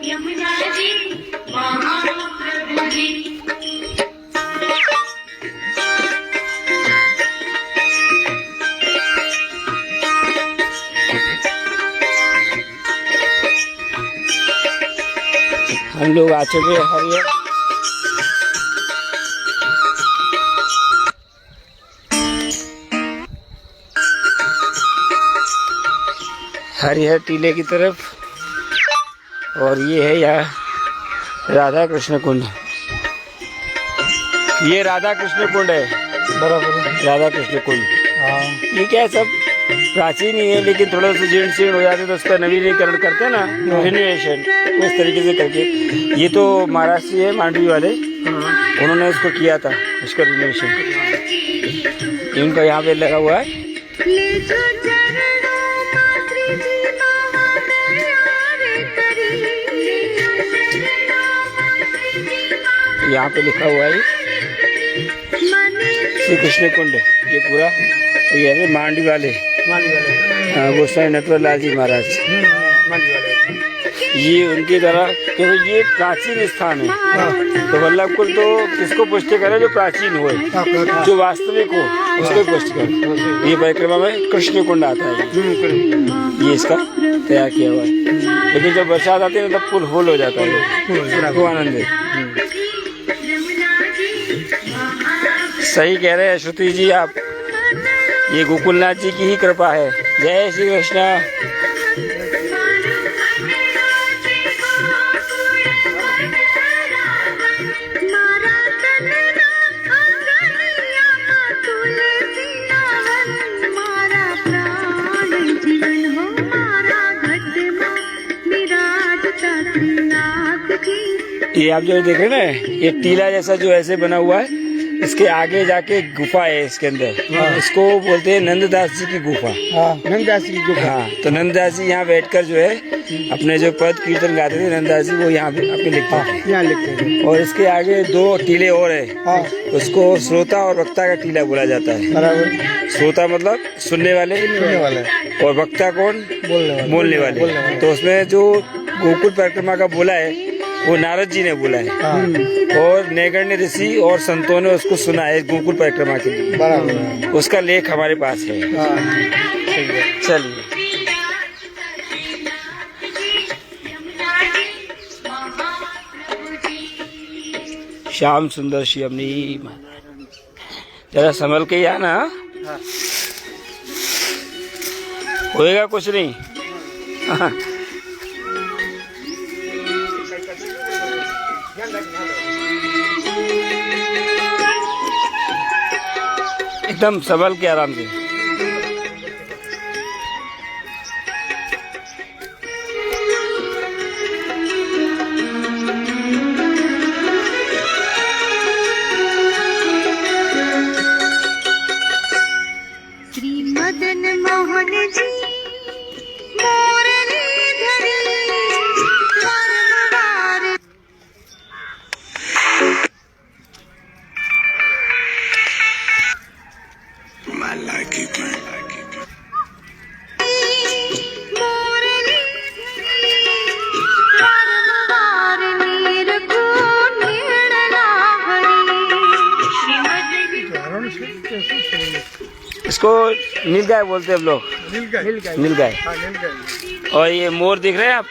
यमुना जी महाप्रभु जी। हम लोग आ चुके हैं हरियर हरिहर टीले की तरफ, और ये है यहाँ राधा कृष्ण कुंड। ये राधा कृष्ण कुंड है, बराबर राधा कृष्ण कुंड। हाँ, ये क्या है, सब प्राचीन ही है, लेकिन थोड़ा सा जीर्ण शीर्ण हो जाते तो उसका नवीनीकरण करते हैं ना, रिन्यूएशन उस तरीके से करके। ये तो महाराष्ट्र है, मांडवी वाले, उन्होंने इसको किया था, इसका रिन्यूएशन इनका यहाँ पे लगा हुआ है। यहाँ पे लिखा हुआ है श्री कृष्ण कुंड, ये पूरा ये है मांडवी वाले गोसाई नटवर लाल जी महाराज, ये उनके द्वारा, क्योंकि ये प्राचीन स्थान है। तो वल्लभकुल तो किसको पुष्टि करे, जो प्राचीन हुए, जो वास्तविक हो उसको पुष्टि करे। ये परिक्रमा में कृष्ण कुंड आता है, ये इसका तैयार किया हुआ है। लेकिन जब बरसात आती है तब पुल फुल हो जाता है, खूब आनंद है। सही कह रहे हैं श्रुति जी आप, ये गोकुलनाथ जी की ही कृपा है। जय श्री कृष्ण। ये आप जो देख रहे हैं ना, ये टीला जैसा जो ऐसे बना हुआ है, इसके आगे जाके गुफा है इसके अंदर, इसको बोलते हैं नंददास जी की गुफा। नंददास जी की गुफा। हाँ, तो नंददास जी यहाँ बैठकर जो है अपने जो पद कीर्तन गाते थे, नंददास जी वो यहाँ पे अपने लिखते हैं, यहाँ लिखते हैं। और इसके आगे 2 टीले और है, उसको श्रोता और वक्ता का टीला बोला जाता है। बराबर। श्रोता मतलब सुनने वाले, और वक्ता कौन, बोलने वाले। तो उसमें जो गोकुल परिक्रमा का बोला है वो नारद जी ने बोला है, और नैगण्य ऋषि और संतों ने उसको सुना है गोकुल परिक्रमा के लिए। बराबर। उसका लेख हमारे पास है। चलिए, श्याम सुंदर श्यामनी, जरा संभल के ही आना, होएगा कुछ नहीं। एकदम संभल के आराम से। श्री मदन मोहन जी इसको नीलगाय बोलते हैं हम लोग। नीलगाय। और ये मोर दिख रहे हैं आप,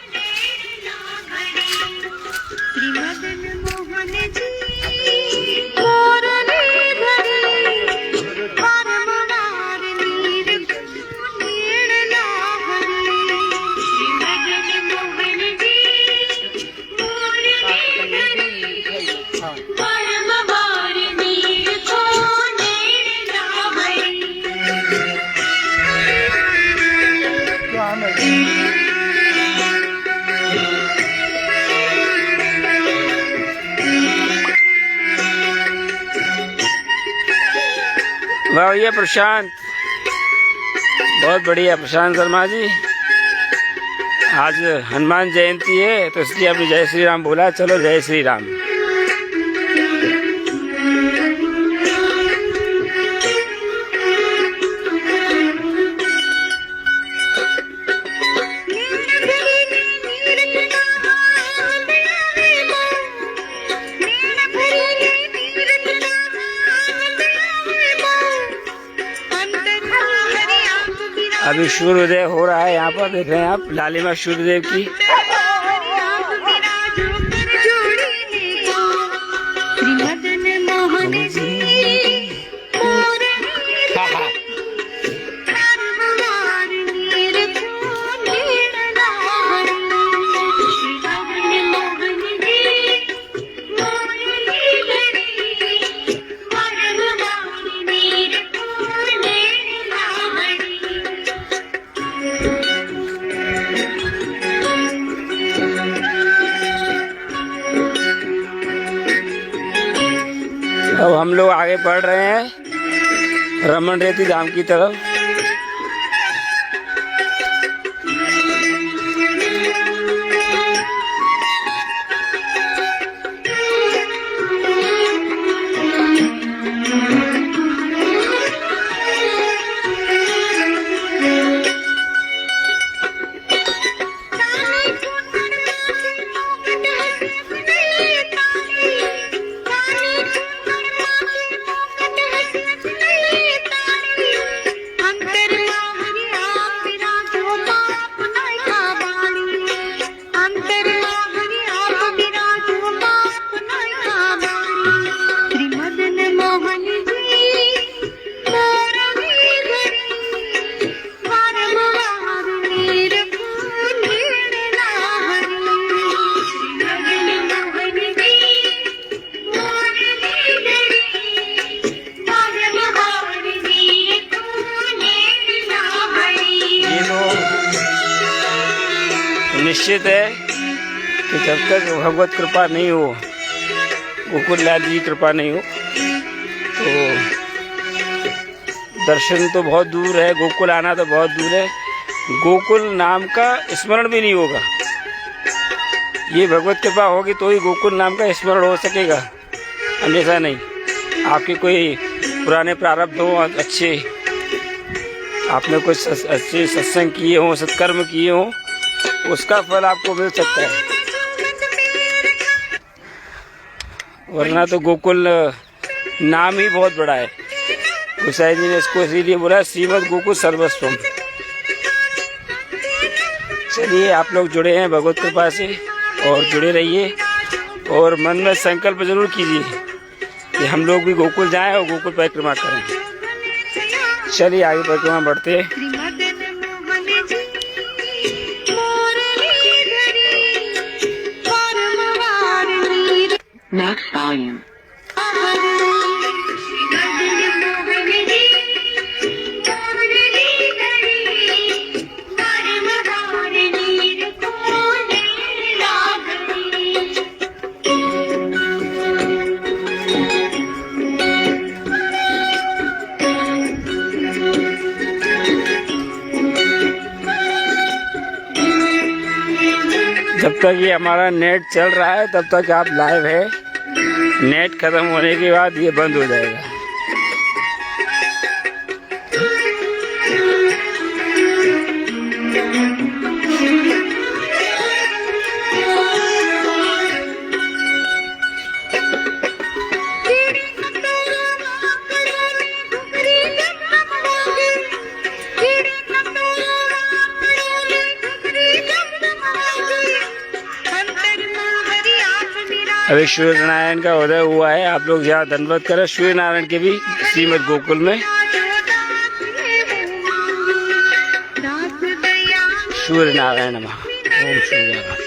वाह भैया प्रशांत, बहुत बढ़िया प्रशांत शर्मा जी। आज हनुमान जयंती है तो इसलिए आपने जय श्री राम बोला। चलो जय श्री राम। अभी सूर्योदय हो रहा है, यहाँ पर देख रहे हैं आप लालिमा सूर्यदेव की। अब हम लोग आगे बढ़ रहे हैं रमन रेती धाम की तरफ। निश्चित है कि जब तक भगवत कृपा नहीं हो, गोकुल लाल जी की कृपा नहीं हो, तो दर्शन तो बहुत दूर है, गोकुल आना तो बहुत दूर है, गोकुल नाम का स्मरण भी नहीं होगा। ये भगवत कृपा होगी तो ही गोकुल नाम का स्मरण हो सकेगा, अन्यथा नहीं। आपके कोई पुराने प्रारब्ध हो अच्छे, आपने कुछ अच्छे सत्संग किए हों, सत्कर्म किए हों, उसका फल आपको मिल सकता है, वरना तो गोकुल नाम ही बहुत बड़ा है। गोसाई जी ने इसको इसीलिए बोला श्रीमद् गोकुल सर्वस्वम। चलिए आप लोग जुड़े हैं भगवत कृपा से और जुड़े रहिए, और मन में संकल्प जरूर कीजिए कि हम लोग भी गोकुल जाएं और गोकुल परिक्रमा करें। चलिए आगे परिक्रमा बढ़ते हैं। Next volume. जब तक ये हमारा नेट चल रहा है तब तक आप लाइव है, नेट खत्म होने के बाद ये बंद हो जाएगा। अभी सूर्य नारायण का उदय हुआ है। आप लोग जहाँ दंडवत करें सूर्य नारायण के भी श्रीमद गोकुल में सूर्य नारायण नमः। ओम सूर्य नमः।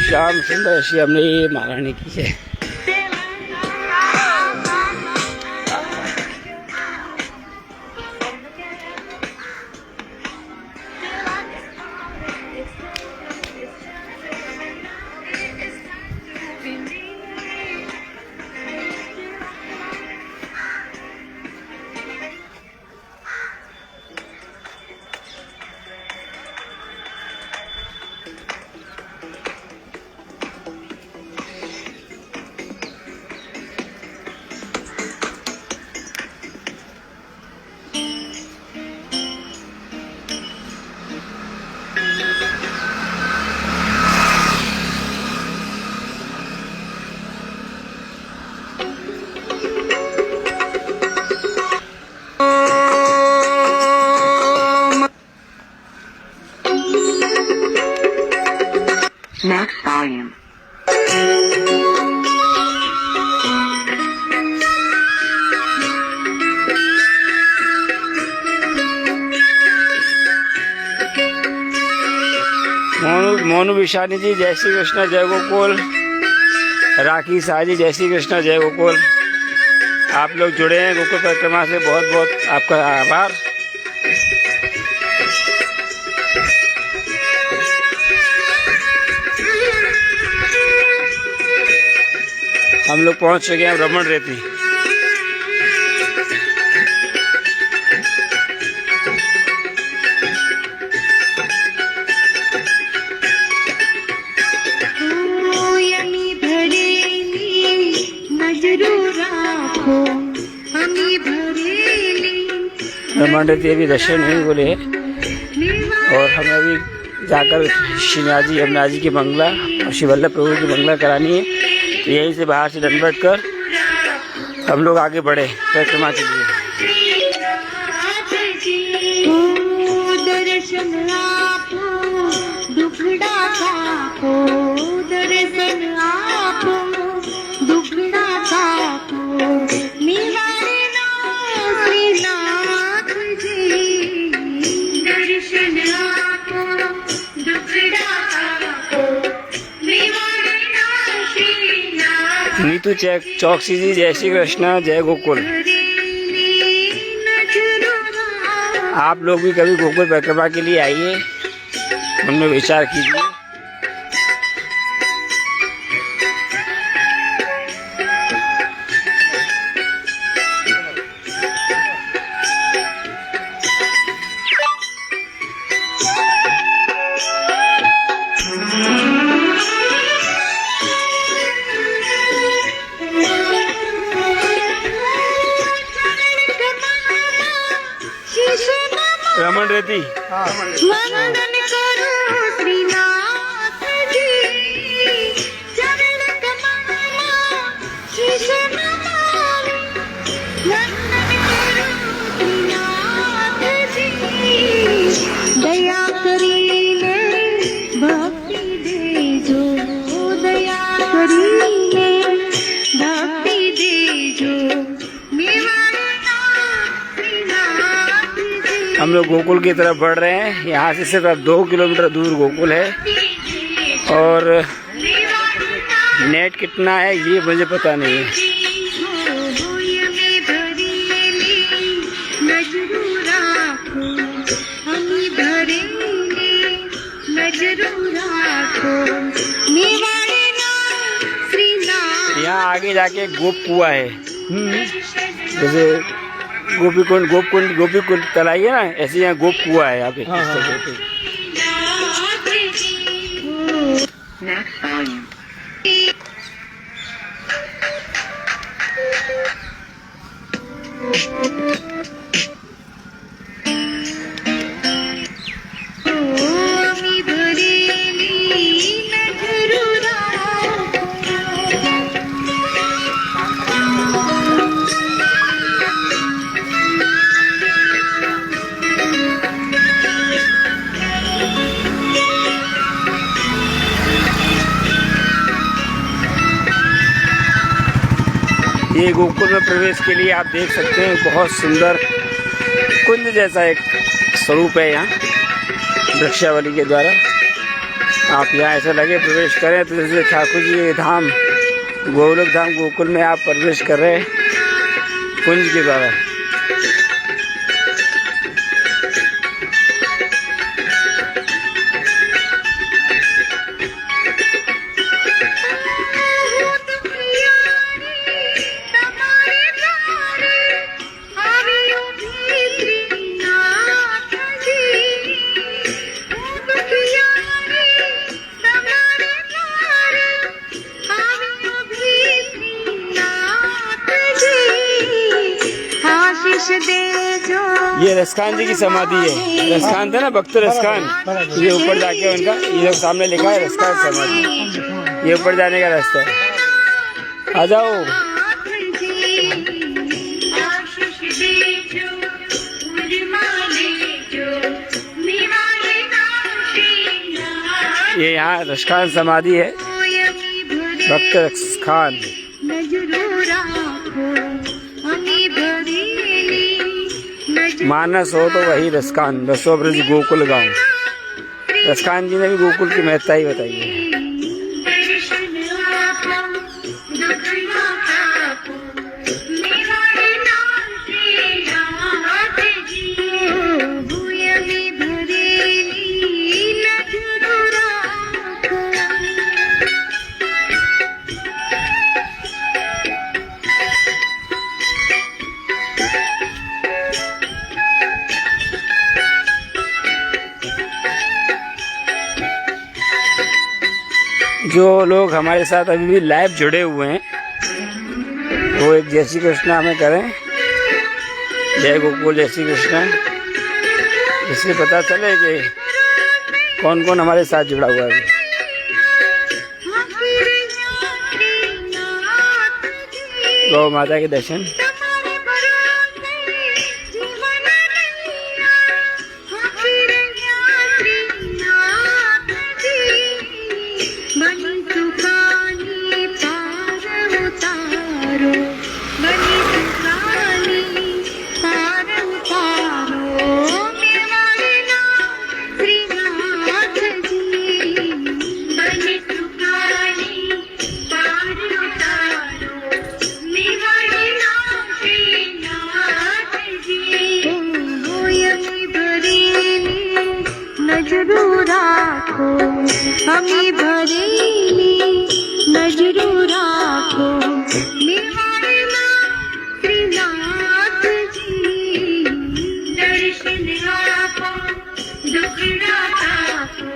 श्याम सुंदर श्याम ने महारानी की है। Next volume. मोनू विशानी जी जय श्री कृष्ण जय गोकुल। राखी शाह जी जय श्री कृष्ण जय गोकुल। आप लोग जुड़े हैं गोकुल परिक्रमा से, बहुत बहुत आपका आभार। हम लोग पहुंच चुके हैं रमण रेती। रमण रेती अभी दर्शन नहीं बोले हैं और हमें अभी जाकर श्रीनाथ जी यमुना जी की मंगला और श्री वल्लभ प्रभु की मंगला करानी है। तो यहीं से बाहर से दंडवत कर हम लोग आगे बढ़े परिक्रमा के लिए। नीतू चौकसी जी जय श्री कृष्ण जय गोकुल। आप लोग भी कभी गोकुल परिक्रमा के लिए आइए, उनमें विचार कीजिए। रमण रेती वंदन करो श्रीनाथ जी, चरण कमल शीश नमामि। वंदन करो श्रीनाथ जी, दया करीने भक्ति देजो, दया करीने भक्ति देजो। हम लोग गोकुल की तरफ बढ़ रहे हैं। यहाँ से सिर्फ 2 किलोमीटर दूर गोकुल है और नेट कितना है ये मुझे पता नहीं है। राखो हमी भरेली नजरू राखो मेवाड़े नाम श्री नाम। यहाँ आगे जाके गोप कुआ है, जैसे गोपी कुंड तलाई है ना, ऐसे यहाँ गोप कुआ है यहाँ पे। Next volume. हमी भरेली नजरू राखो। ये गोकुल में प्रवेश के लिए आप देख सकते हैं, बहुत सुंदर कुंज जैसा एक स्वरूप है यहाँ वृक्षावली के द्वारा। आप यहाँ ऐसा लगे प्रवेश करें तो जैसे ठाकुर जी के धाम गोलोक धाम गोकुल में आप प्रवेश कर रहे हैं कुंज के द्वारा। ये रसखान जी की समाधि है। रसखान था ना, भक्त रसखान, ये ऊपर जाके उनका ये लोग सामने लिखा है रसखान समाधि। ये ऊपर जाने का रास्ता है, आ जाओ। ये यहाँ रसखान समाधि है, भक्त रसखान। मानस हो तो वही रसखान, रसो ब्रज गोकुल गाँव। रसखान जी ने भी गोकुल की महत्ता ही बताई है। जो लोग हमारे साथ अभी भी लाइव जुड़े हुए हैं वो एक जय श्री कृष्ण हमें करें, जय गोकुल जय श्री कृष्ण, इससे पता चले कि कौन कौन हमारे साथ जुड़ा हुआ है। गौ माता के दर्शन। नजरू राखो हमी भरेली नजरू राखो मेवाड़े नाम श्रीनाथ जी। दर्शन आपो दुखड़ा तापो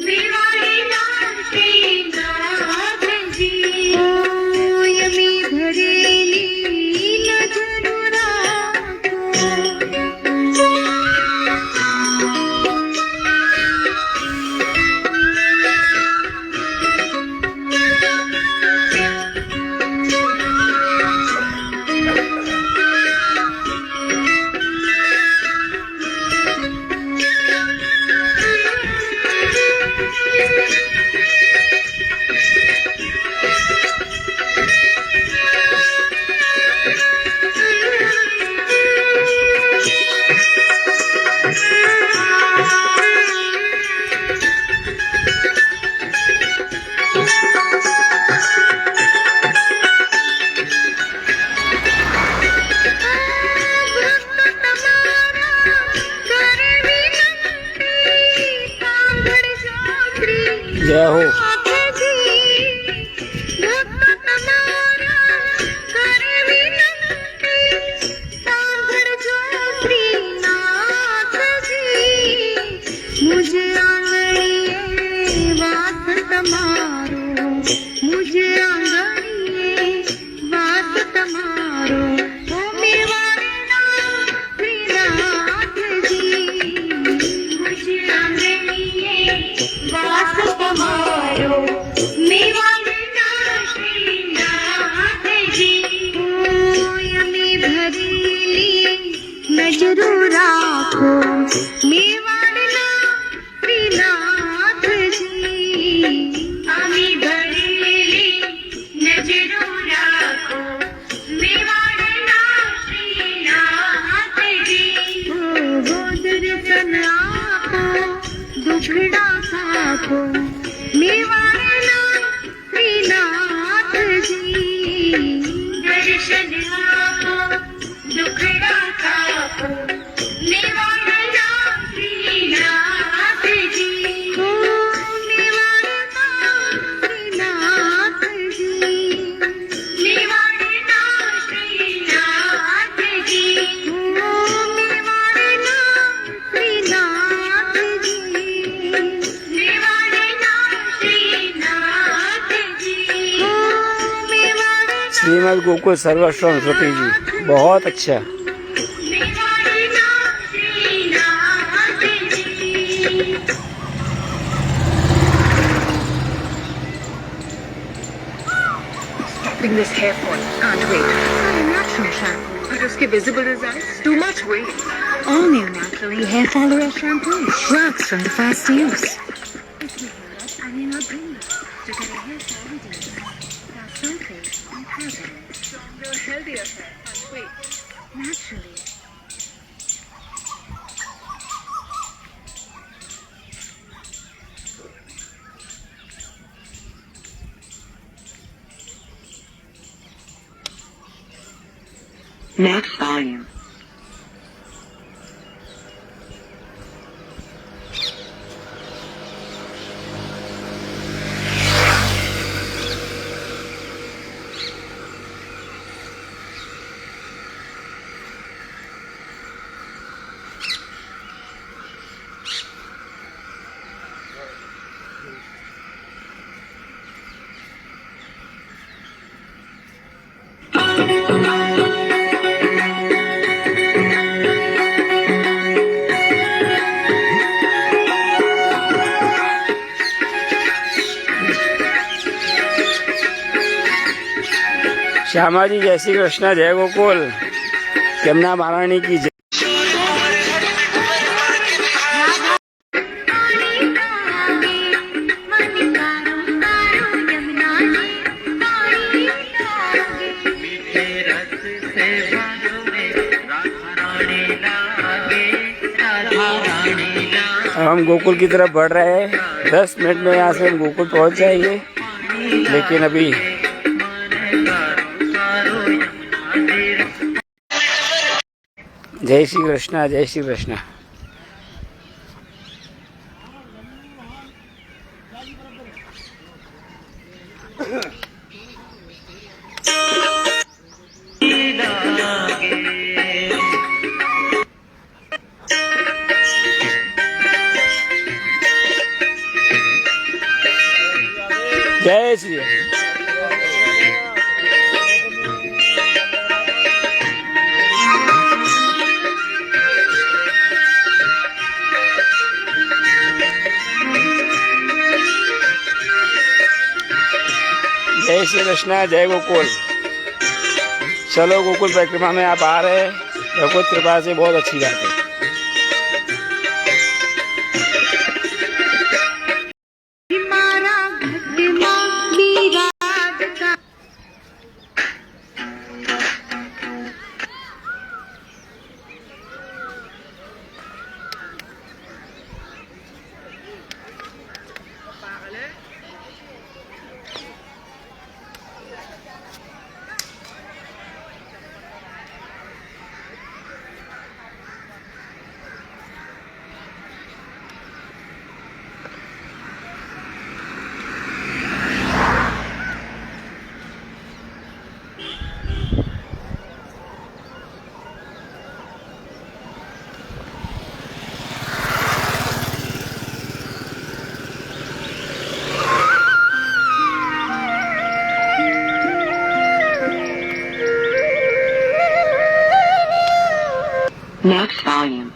मेवाड़े नाम श्रीनाथ जी। यमी भरेली नजरू राखो। जय हो। मुझे आंगणिये वास तमारो, मुझे आंगणिये वास तमारो, ओ मेवाड़ना श्रीनाथ जी, मुझे आंगणिये वास तमारो, मेवाड़ना श्रीनाथ जी, ओ यमी भरीली नजरू राखो, मेवाड़ना श्रीनाथ जी, आमी भरेली नजरो राखो, मेवाड़ना श्रीनाथ जी, गोदर सन आपो दुखड़ा साखो, मेवाड़ना श्रीनाथ जी, दर्शन आपो दुखड़ा साखो, मेवाड़ना श्रीनाथ जी, ओ मेवाड़ना श्रीनाथ जी, मेवाड़ना श्रीनाथ जी, ओ मेवाड़ना श्रीनाथ जी, मेवाड़ना श्रीनाथ जी, ओ मेवाड़ना श्रीमद गोकुल सर्वश्रम श्रुति जी, बहुत अच्छा। मेवाड़ना Shrinath ji. Stopping this hair fall. Can't wait. A natural shampoo. But uske visible results? Too much wait. All new naturally hair fall oil shampoo. Works from the first use. And in our green to get a hair fall reduced. Now sulfate and paraben. Stronger, healthier hair. Can't wait. Naturally. Max volume. Shyama जी जय श्री कृष्ण, जय गोकुल, यमुना महारानी की जय। मीठे रस से बालों में राधा रानी लागे, राधा रानी लागे। अब हम गोकुल की तरफ बढ़ रहे हैं। 10 मिनट में यहाँ से हम गोकुल पहुँच जाएंगे, लेकिन अभी जय श्री कृष्ण, जय श्री कृष्ण। जय श्री जय श्री कृष्ण, जय गोकुल। चलो गोकुल परिक्रमा में आप आ रहे हैं, भगवत कृपा से बहुत अच्छी बात है। volume.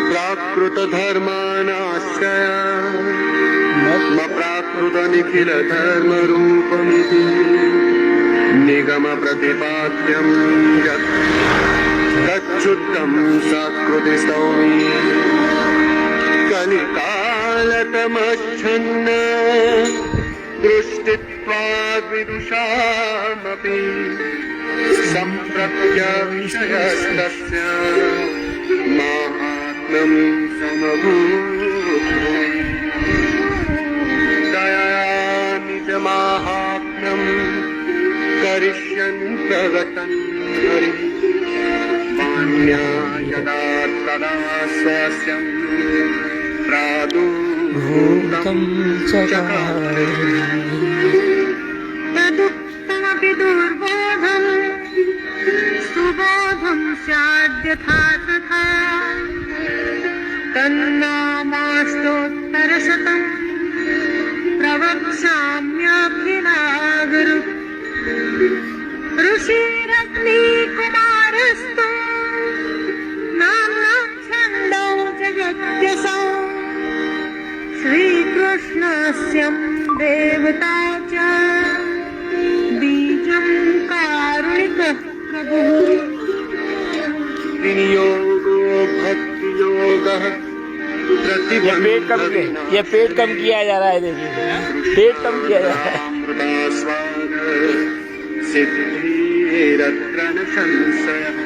प्राकृत धर्मानाश्रय प्राकृत निखिल धर्म रूपमिति निगम प्रतिपाद्यं यत् तच्छुद्धं सकृति स्तौमि कलिकालतमच्छन्न दृष्टित्वाद् विदुषामपि सम्प्रत्य विषयस्तस्य महात्म्यं समभूत् दयामि च माहात्म्यं करिष्यन् प्रगतन् हरिः वाण्या यदा तदा स्वस्यं प्रादुर्भूतं चकारे तदुक्तमपि दुर्बोधम् सुबोधं स्याद्यथा तथा तन्नामास्तोत्तरशतम् प्रवक्ष्याम्यखिलागुरु ऋषिरग्निकुमारस्तु नाम्ना छन्दो जगत्यसौ श्रीकृष्णस्य देवता च बीजं कारुणिकः प्रभुः विनियोगो भक्ति योगः ये पेट कम किया जा रहा है, देखिए पेट कम किया जा रहा है। सिद्धिरत्र न संशयः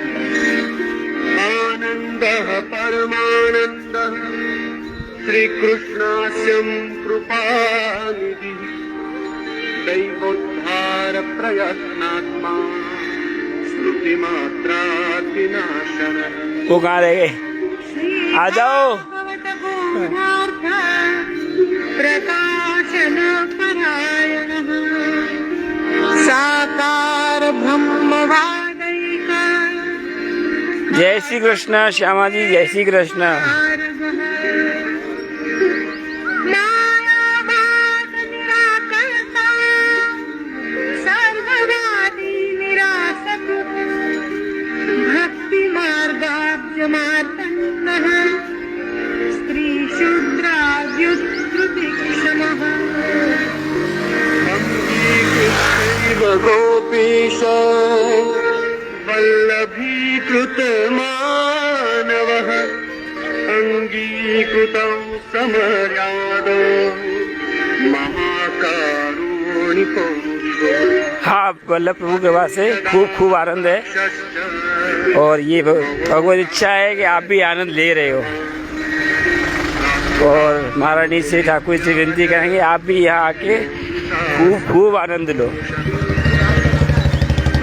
आनन्दः परमानन्दः श्रीकृष्णास्यं कृपानिधिः दैवोद्धार प्रयत्नात्मा श्रुतिमात्रातिनाशनः। वो कहाँ रह गए? आ जाओ। प्रकाशन परायणः साकार ब्रह्मवादैक जय श्री कृष्ण श्यामा जी, जय श्री कृष्ण। मायावाद निराकर्ता सर्ववादी निरासक भक्ति मार्गाब्जमार्तन्नः स्त्री शूद्राद्युत्कृतिक्षमः अङ्गीकृतैव गोपीश वल्लभीकृत मानवः अङ्गीकृतौ समर्यादो महाकारुणिको हाँ, वल्लभ प्रभु के पास से खूब आनंद है और ये भगवत इच्छा है कि आप भी आनंद ले रहे हो। और महारानी से ठाकुर से विनती करेंगे आप भी यहाँ आके खूब आनंद लो।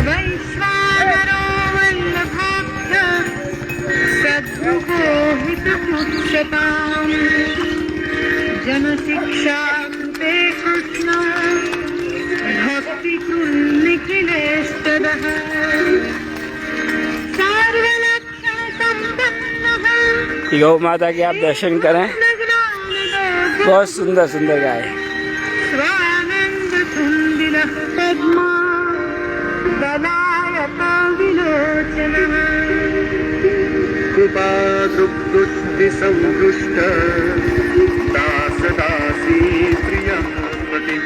वैश्वानरो वल्लभाभ्य सद्गुहो हितमुच्यताम् जनशिक्षा कृते कृष्ण भक्ति निखिलेष्टदः सर्वलक्षण संपन्नः। गौ माता के आप दर्शन करें, बहुत सुंदर सुंदर गाय। स्वानंद तुंदिलः पद्मा दलायत विलोचनः कृपादृक्दुष्टि संदुष्ट दास दासी प्रियः पतिः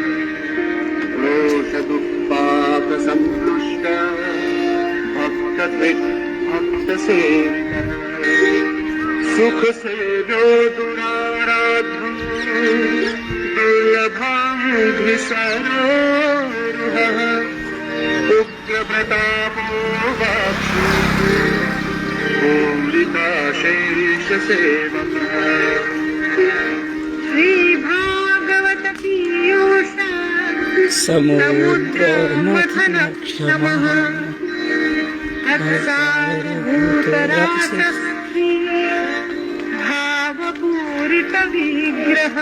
क्रोश दुःपाप संतुष्ट भक्त भक्त सेवितः सुख सेव्यो दुराराध्यो दुर्लभां सरोरुहः उग्रप्रतापो वाक्षु पूरिताशेष सेवकः श्री भागवत पीयूष समुद्रमथन क्षमः तत्सारभूतरासस्त्री भावपूरित विग्रह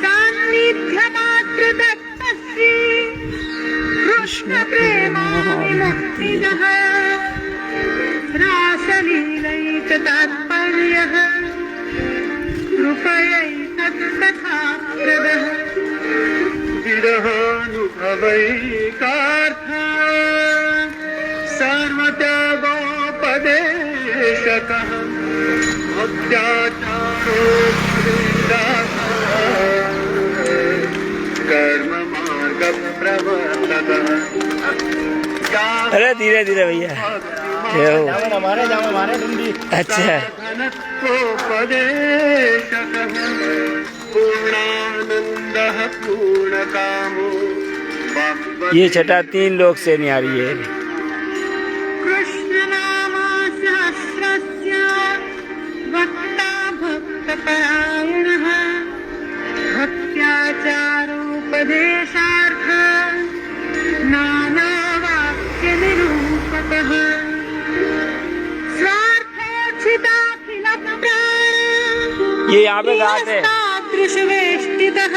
सा कृष्ण प्रेमाविमुक्तिदः रासलीलैकतात्पर्यः कृपयैतत्कथाप्रदः विरहानुभवैकार्थ सर्वत्यागोपदेशकः भक्त्याचारो कर्म मार्ग प्रवर्तकः अरे धीरे धीरे भैया अच्छा घनत्वोपदेशकः पूर्णानन्दः पूर्णकामो ये छठा 3 लोग से नहीं आ रही है। कृष्णनामसहस्रस्य वक्ता भक्तपरायणः भक्त्याचारोपदेशार्थ नानावाक्यनिरूपकः स्वार्थोचिताखिलप्राण ये यहाँ पे घाट है, दृशवेष्टितः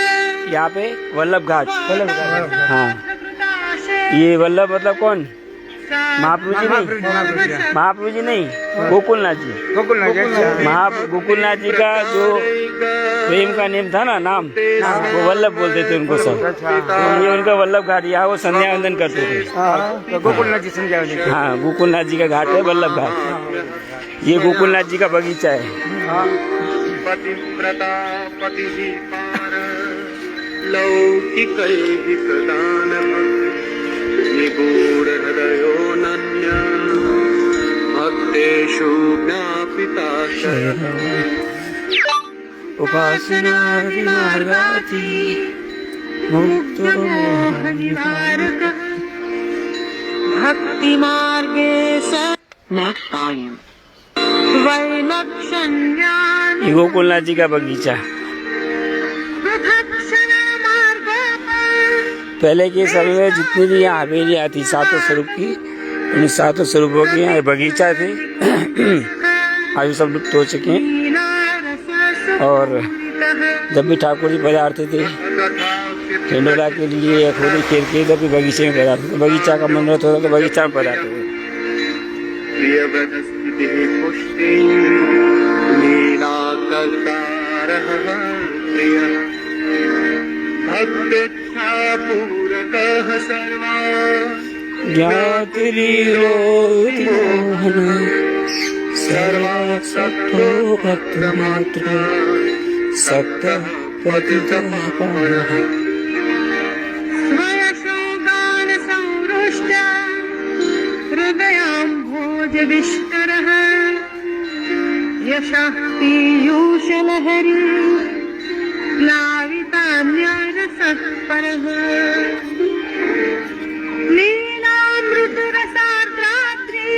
यहाँ पे वल्लभ घाट। हाँ ये वल्लभ मतलब कौन? महाप्रभु जी नहीं, महाप्रभु जी नहीं, गोकुलनाथ जी। गोकुलनाथ जी का जो प्रेम का नेम था ना, नाम, वो वल्लभ बोलते थे उनको सब। ये उनका वल्लभ घाट, यहाँ वो संध्या वंदन करते थे। गोकुलनाथ जी संध्या वंदन। हाँ गोकुलनाथ जी का घाट है वल्लभ घाट। ये गोकुलनाथ जी का बगीचा है। पतिव्रता पतिः पार लौकिकैहिकदानः निगूढ हृदयो नन्य भक्तेषु ज्ञापिताशयः उपासना मार्गाति मुक्तो मोहनिवारकः भक्ति मार्गे स Next volume. वैलक्षण्यानि ये गोकुलनाथ जी का बगीचा। प्रदक्षिणा मार्गोपरि पहले के समय में जितनी भी यहाँ हवेलियाँ थी 7 स्वरूप की, उन 7 स्वरूपों के यहाँ बगीचा थे। अभी सब लुप्त हो चुके हैं। और जब भी ठाकुर जी पधारते थे टेंडोला के लिए या खोली खेल के, जब भी बगीचे में पधारते थे, बगीचा का मनोरथ होता तो बगीचा में पधारते थे। प्रियव्रतस्थितिः पुष्टिः लीलाकर्तारः प्रियः भक्तेच्छापूरकः सर्वा ज्ञातिरीरोतिमोहन सर्वासक्तो भक्तमात्र सक्तः पतितः पावनः। स्वयशोगान संरुष्ट हृदयाम्भोजविष्टरः यशः पीयूषलहरी प्लावितान्यरसः परः लीलामृतरसार्द्राद्रि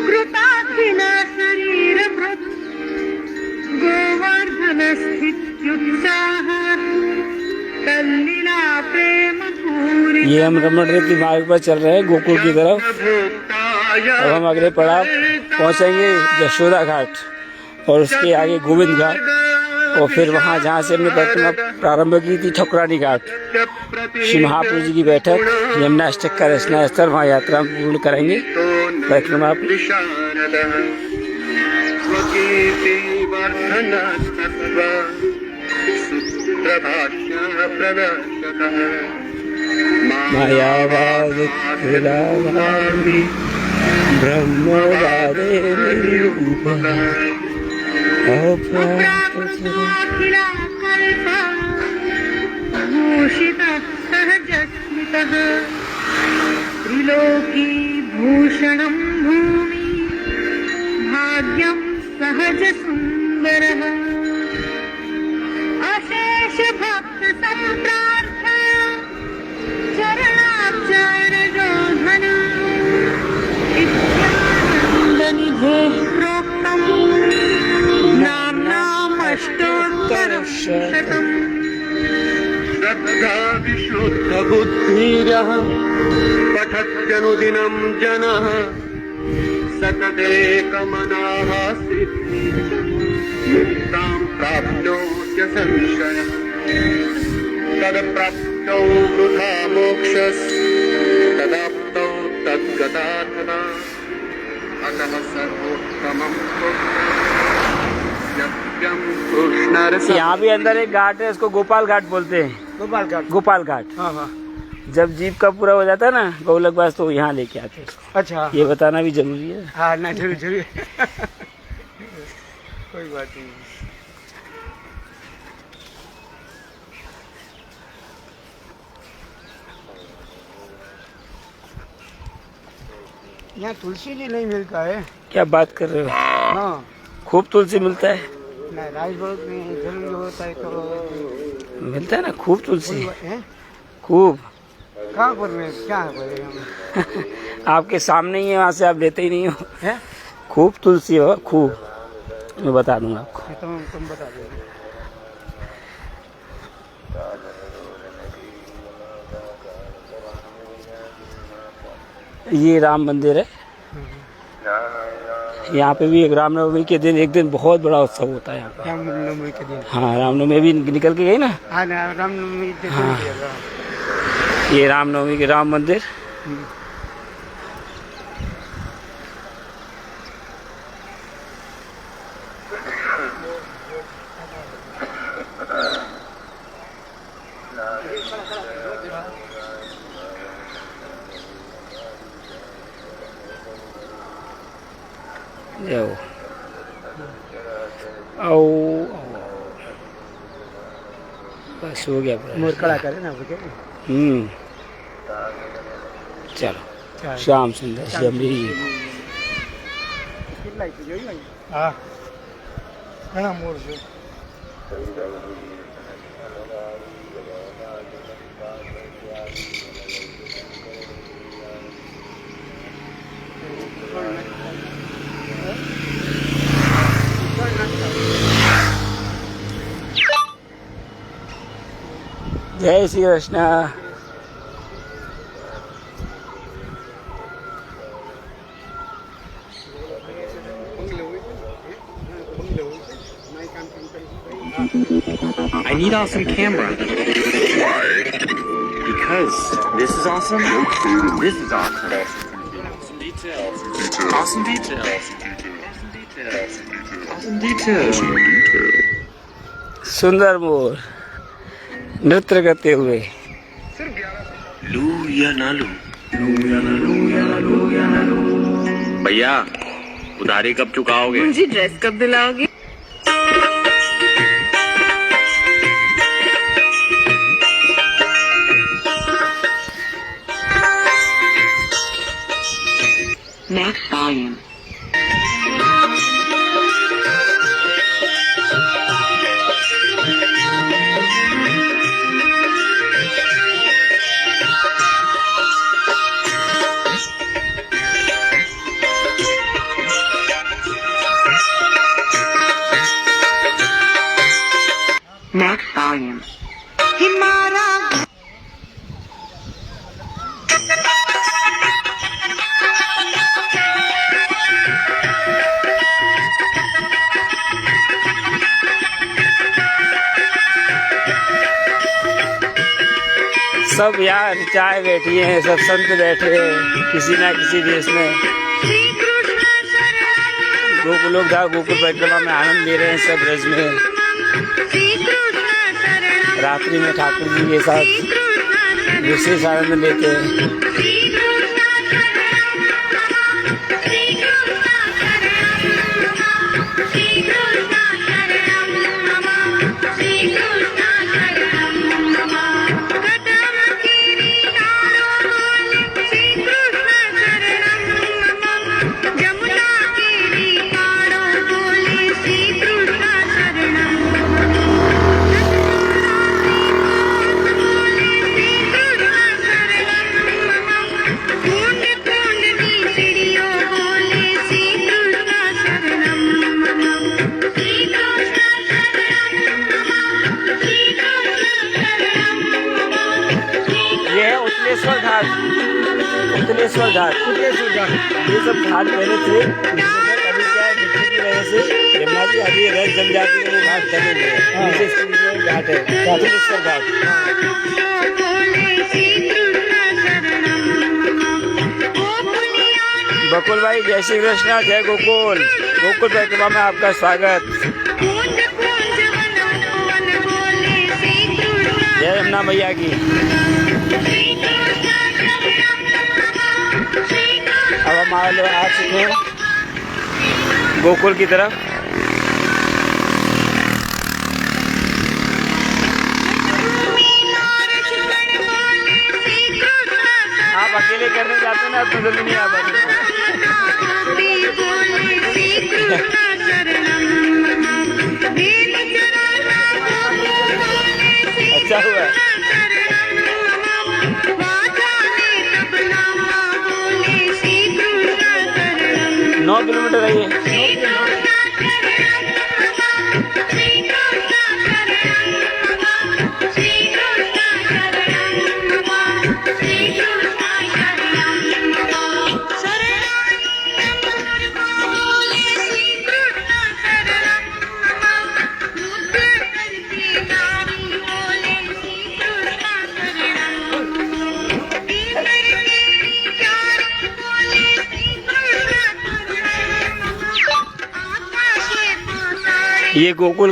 कृताखिला शरीरभृत् गोवर्धनस्थित्युत्साह तल्लीला प्रेम पूरी। ये हम रमण रेती मार्ग पर चल रहे हैं गोकुल की तरफ। अब हम अगले पड़ाव पहुंचेंगे यशोदा घाट और उसके आगे गोविंद घाट, और फिर वहां जहां से हमने परिक्रमा प्रारंभ की थी ठकुरानी घाट, श्री महाप्रभु जी की बैठक, यमुना अष्टक का रचना स्थल, वहाँ यात्रा पूर्ण करेंगे परिक्रमा। मायावाद ब्रह्मवादे निरूपः अप्राप्तोऽखिला कल्पा भूषितः सहजस्मितः त्रिलोकी भूषणं भूमि भाग्यं सहज सुन्दरः अशेष भक्त सम्प्रार्थ चरणाब्जरजो धन इत्यानन्दनिधेः प्रोक्तम् नाम्नामष्टोत्तरशतम्। श्रद्धा विशुद्धबुद्धिरः पठत्यनुदिनं जनः सततेकमनाः सिद्धिं प्राप्नोत्य संशयः तत्प्राप्तौ वृथा मोक्षः प्राप्तौ तद्गदात्मना अतः सर्वोत्तमं सत्यं कृष्णरसं। यहाँ भी अंदर एक घाट है, इसको गोपाल घाट बोलते हैं। गोपाल घाट। गोपाल घाट। हाँ हाँ। जब जीप का पूरा हो जाता है ना गौलक बास, तो यहाँ लेके आते हैं इसको। अच्छा। ये बताना भी जरूरी है। हाँ ना, जरूर जरूर। कोई बात नहीं। यहाँ तुलसी जी नहीं मिलता है। क्या बात कर रहे हो? हाँ। खूब तुलसी मिलता है। नहीं, राजभोग में जरूरी होता है तो मिलता है ना खूब तुलसी, है। खूब। कहाँ पर में क्या बोले? आपके सामने ही है, वहाँ से आप लेते ही नहीं हो। है? खूब तुलसी हो, खूब। मैं बता दूंगा आपको। तुम बता दो। ये राम मंदिर है। यहाँ पे भी एक रामनवमी के दिन, एक दिन बहुत बड़ा उत्सव होता है यहाँ पे। रामनवमी के दिन। हाँ, रामनवमी भी निकल के गई ना। हाँ, रामनवमी के दिन। हाँ। ये रामनवमी के राम मंदिर। जाओ। आओ बस हो गया पूरा। मोर कड़ा करे ना। चलो, श्याम सुंदर श्याम जी। हाँ, घना मोर છે। जय Shri Krishna. I need awesome camera. Why? Because this is awesome. This is awesome. Awesome details. Awesome details. Awesome details. सुंदर मोर नृत्य करते हुए। लू या ना लू? भैया, उधारी कब चुकाओगे? मुझे ड्रेस कब दिलाओगे? Max volume. Max volume. सब यार चाय बैठी हैं, सब संत बैठे हैं किसी ना किसी देश में। गोकुलोक धाम गोकुल परिक्रमा में आनंद ले रहे हैं सब ब्रज में। रात्रि में ठाकुर जी के साथ विशेष आनंद लेते हैं। उतलेश्वर घाट, उतलेश्वर घाट, ये सब घाट पहले थे। अभी क्या है, मिट्टी की वजह से यमुना जी अभी रस जम जाती है, वो घाट बने हुए हैं। नीचे इसके नीचे घाट है, उतलेश्वर घाट। बकुल भाई जय श्री कृष्णा, जय गोकुल। गोकुल परिक्रमा में आपका स्वागत। जय यमुना मैया की। अब हम आ चुके हैं गोकुल की तरफ। आप अकेले करने जाते ना तो जल्दी नहीं आ पाते। अच्छा हुआ। 9 किलोमीटर है ये। ये गोकुल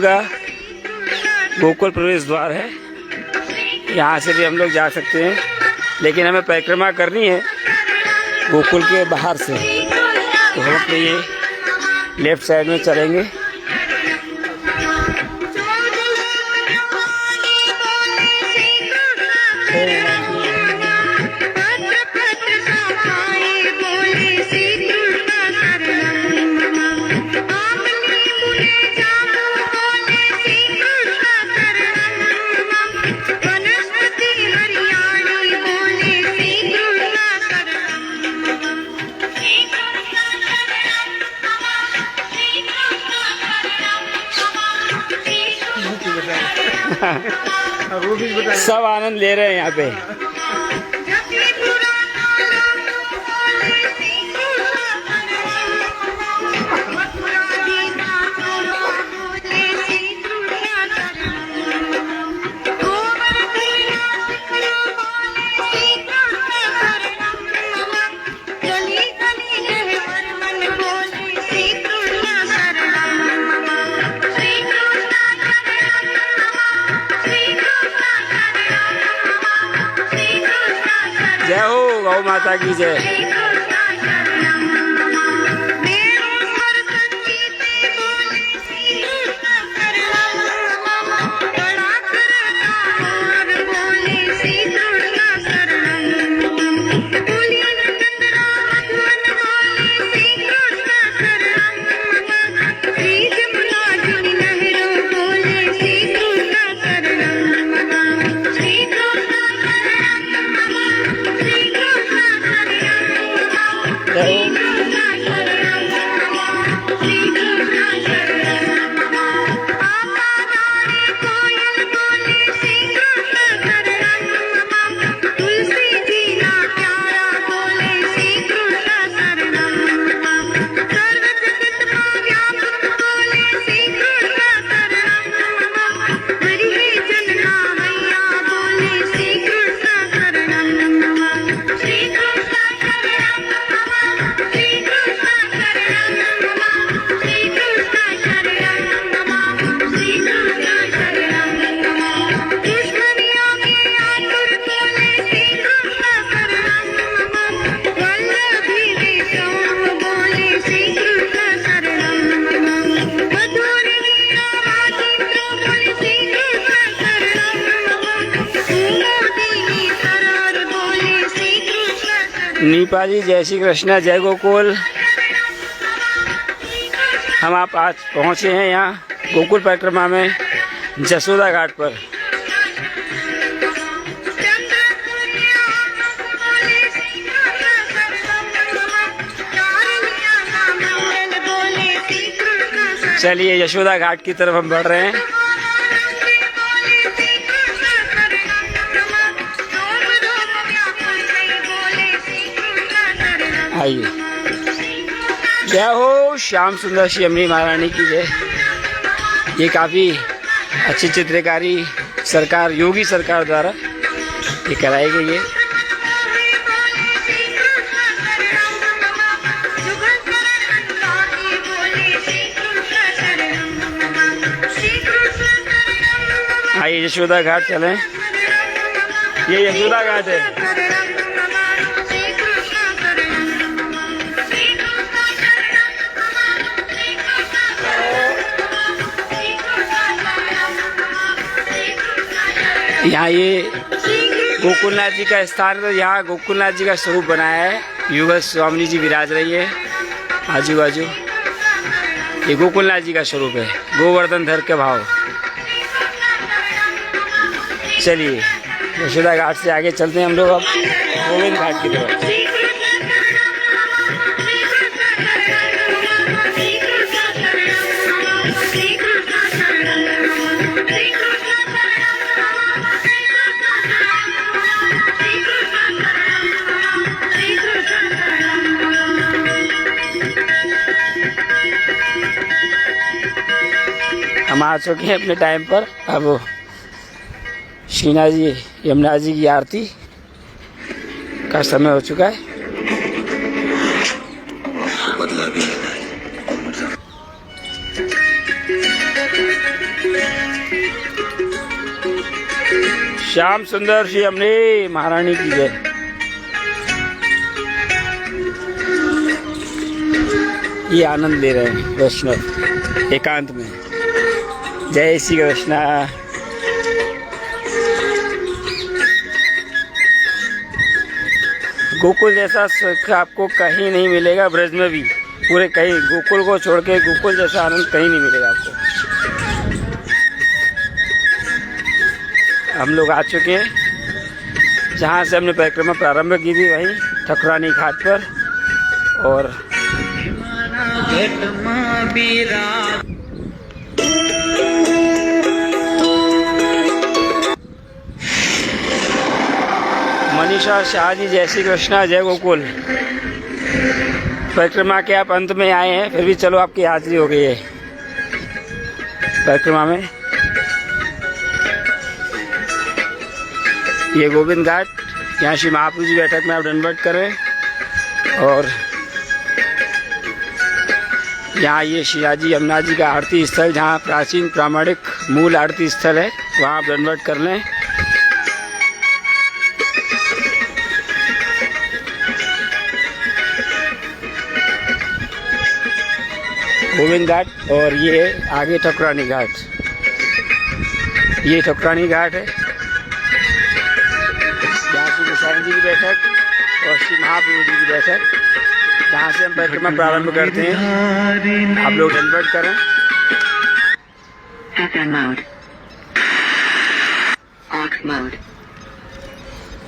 प्रवेश द्वार है। यहाँ से भी हम लोग जा सकते हैं, लेकिन हमें परिक्रमा करनी है गोकुल के बाहर से, तो हम अपने ये लेफ्ट साइड में चलेंगे। सब आनंद ले रहे हैं यहाँ पे। जय हो गौ माता की जय। नीपा जी जय श्री कृष्णा, जय गोकुल। हम आप आज पहुँचे हैं यहाँ गोकुल परिक्रमा में जसोदा घाट पर। चलिए यशोदा घाट की तरफ हम बढ़ रहे हैं। आइए। जय हो श्याम सुंदर श्री अमरी महारानी की जय। ये काफ़ी अच्छी चित्रकारी सरकार, योगी सरकार द्वारा ये कराई गई है। आइए यशोदा घाट चलें। ये यशोदा घाट है। यहाँ ये गोकुलनाथ जी का स्थान है। तो यहाँ गोकुलनाथ जी का स्वरूप बनाया है। युगल स्वामी जी विराज रही है आजू बाजू। ये गोकुलनाथ जी का स्वरूप है, गोवर्धन धर के भाव। चलिए यशोदा घाट से आगे चलते हैं हम लोग अब गोविंद घाट की तरफ। हम आ चुके हैं अपने टाइम पर। अब शीना जी यमुना जी की आरती का समय हो चुका है। बदला भी श्याम सुंदर श्री यमुने महारानी की जय। ये आनंद ले रहे हैं वैष्णव एकांत में। जय श्री कृष्णा। गोकुल जैसा सुख आपको कहीं नहीं मिलेगा, ब्रज में भी पूरे कहीं गोकुल को छोड़ के गोकुल जैसा आनंद कहीं नहीं मिलेगा आपको। हम लोग आ चुके हैं जहाँ से हमने परिक्रमा प्रारंभ की थी, वहीं ठकुरानी घाट पर। और मनीषा शाह जी जय श्री कृष्णा जय गोकुल। परिक्रमा के आप अंत में आए हैं, फिर भी चलो आपकी हाजिरी हो गई है परिक्रमा में। ये गोविंद घाट, यहाँ श्री महाप्रभु जी बैठक में आप दंडवत करें। और यहाँ ये शिवाजी यमुना जी का आरती स्थल, जहाँ प्राचीन प्रामाणिक मूल आरती स्थल है, वहाँ आप दंडवत कर लें। गोविंद घाट और ये आगे ठकुरानी घाट। ये ठकुरानी घाट है, जहाँ श्री गोसाई जी की बैठक और श्री महाप्रभु जी की बैठक, जहाँ से हम परिक्रमा प्रारंभ करते हैं। आप लोग दंडवत करें।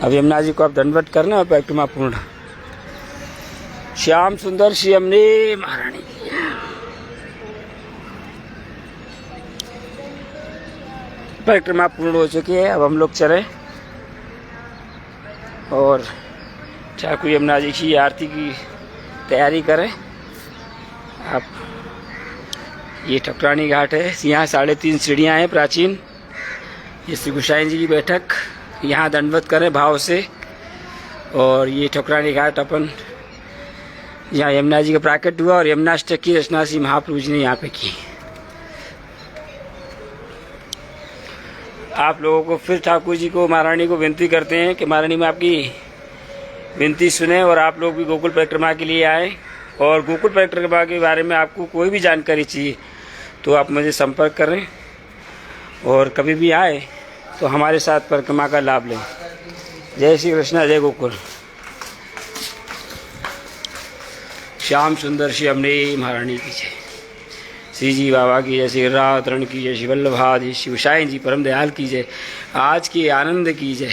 अब यमुना जी को आप दंडवत करना और परिक्रमा पूर्ण। श्याम सुंदर श्री यमुने महारानी की। परिक्रमा पूर्ण हो चुकी है। अब हम लोग चलें और ठाकुर यमुना जी की आरती की तैयारी करें। आप ये ठकुरानी घाट है, यहाँ 3.5 सीढ़ियाँ हैं प्राचीन। ये श्री गोसाई जी की बैठक, यहाँ दंडवत करें भाव से। और ये ठकुरानी घाट अपन, यहाँ यमुना जी का प्राकट हुआ और यमुनाष्टक की रचना श्री महाप्रभु जी ने यहाँ पे की। आप लोगों को फिर ठाकुर जी को, महारानी को विनती करते हैं कि महारानी में आपकी विनती सुने और आप लोग भी गोकुल परिक्रमा के लिए आए। और गोकुल परिक्रमा के बारे में आपको कोई भी जानकारी चाहिए तो आप मुझे संपर्क करें, और कभी भी आए तो हमारे साथ परिक्रमा का लाभ लें। जय श्री कृष्णा जय गोकुल। श्याम सुंदर श्री यमुने महारानी की जय। श्री जी बाबा की जय, श्री राधरण की जय, श्री वल्लभादि श्री गोसाई जी परम दयाल की जय, आज के आनंद की जय।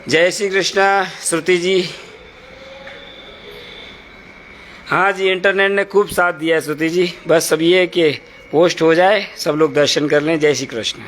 जय श्री कृष्णा। श्रुति जी, हाँ जी, इंटरनेट ने खूब साथ दिया है श्रुति जी। बस अब ये कि पोस्ट हो जाए, सब लोग दर्शन कर लें। जय श्री कृष्ण।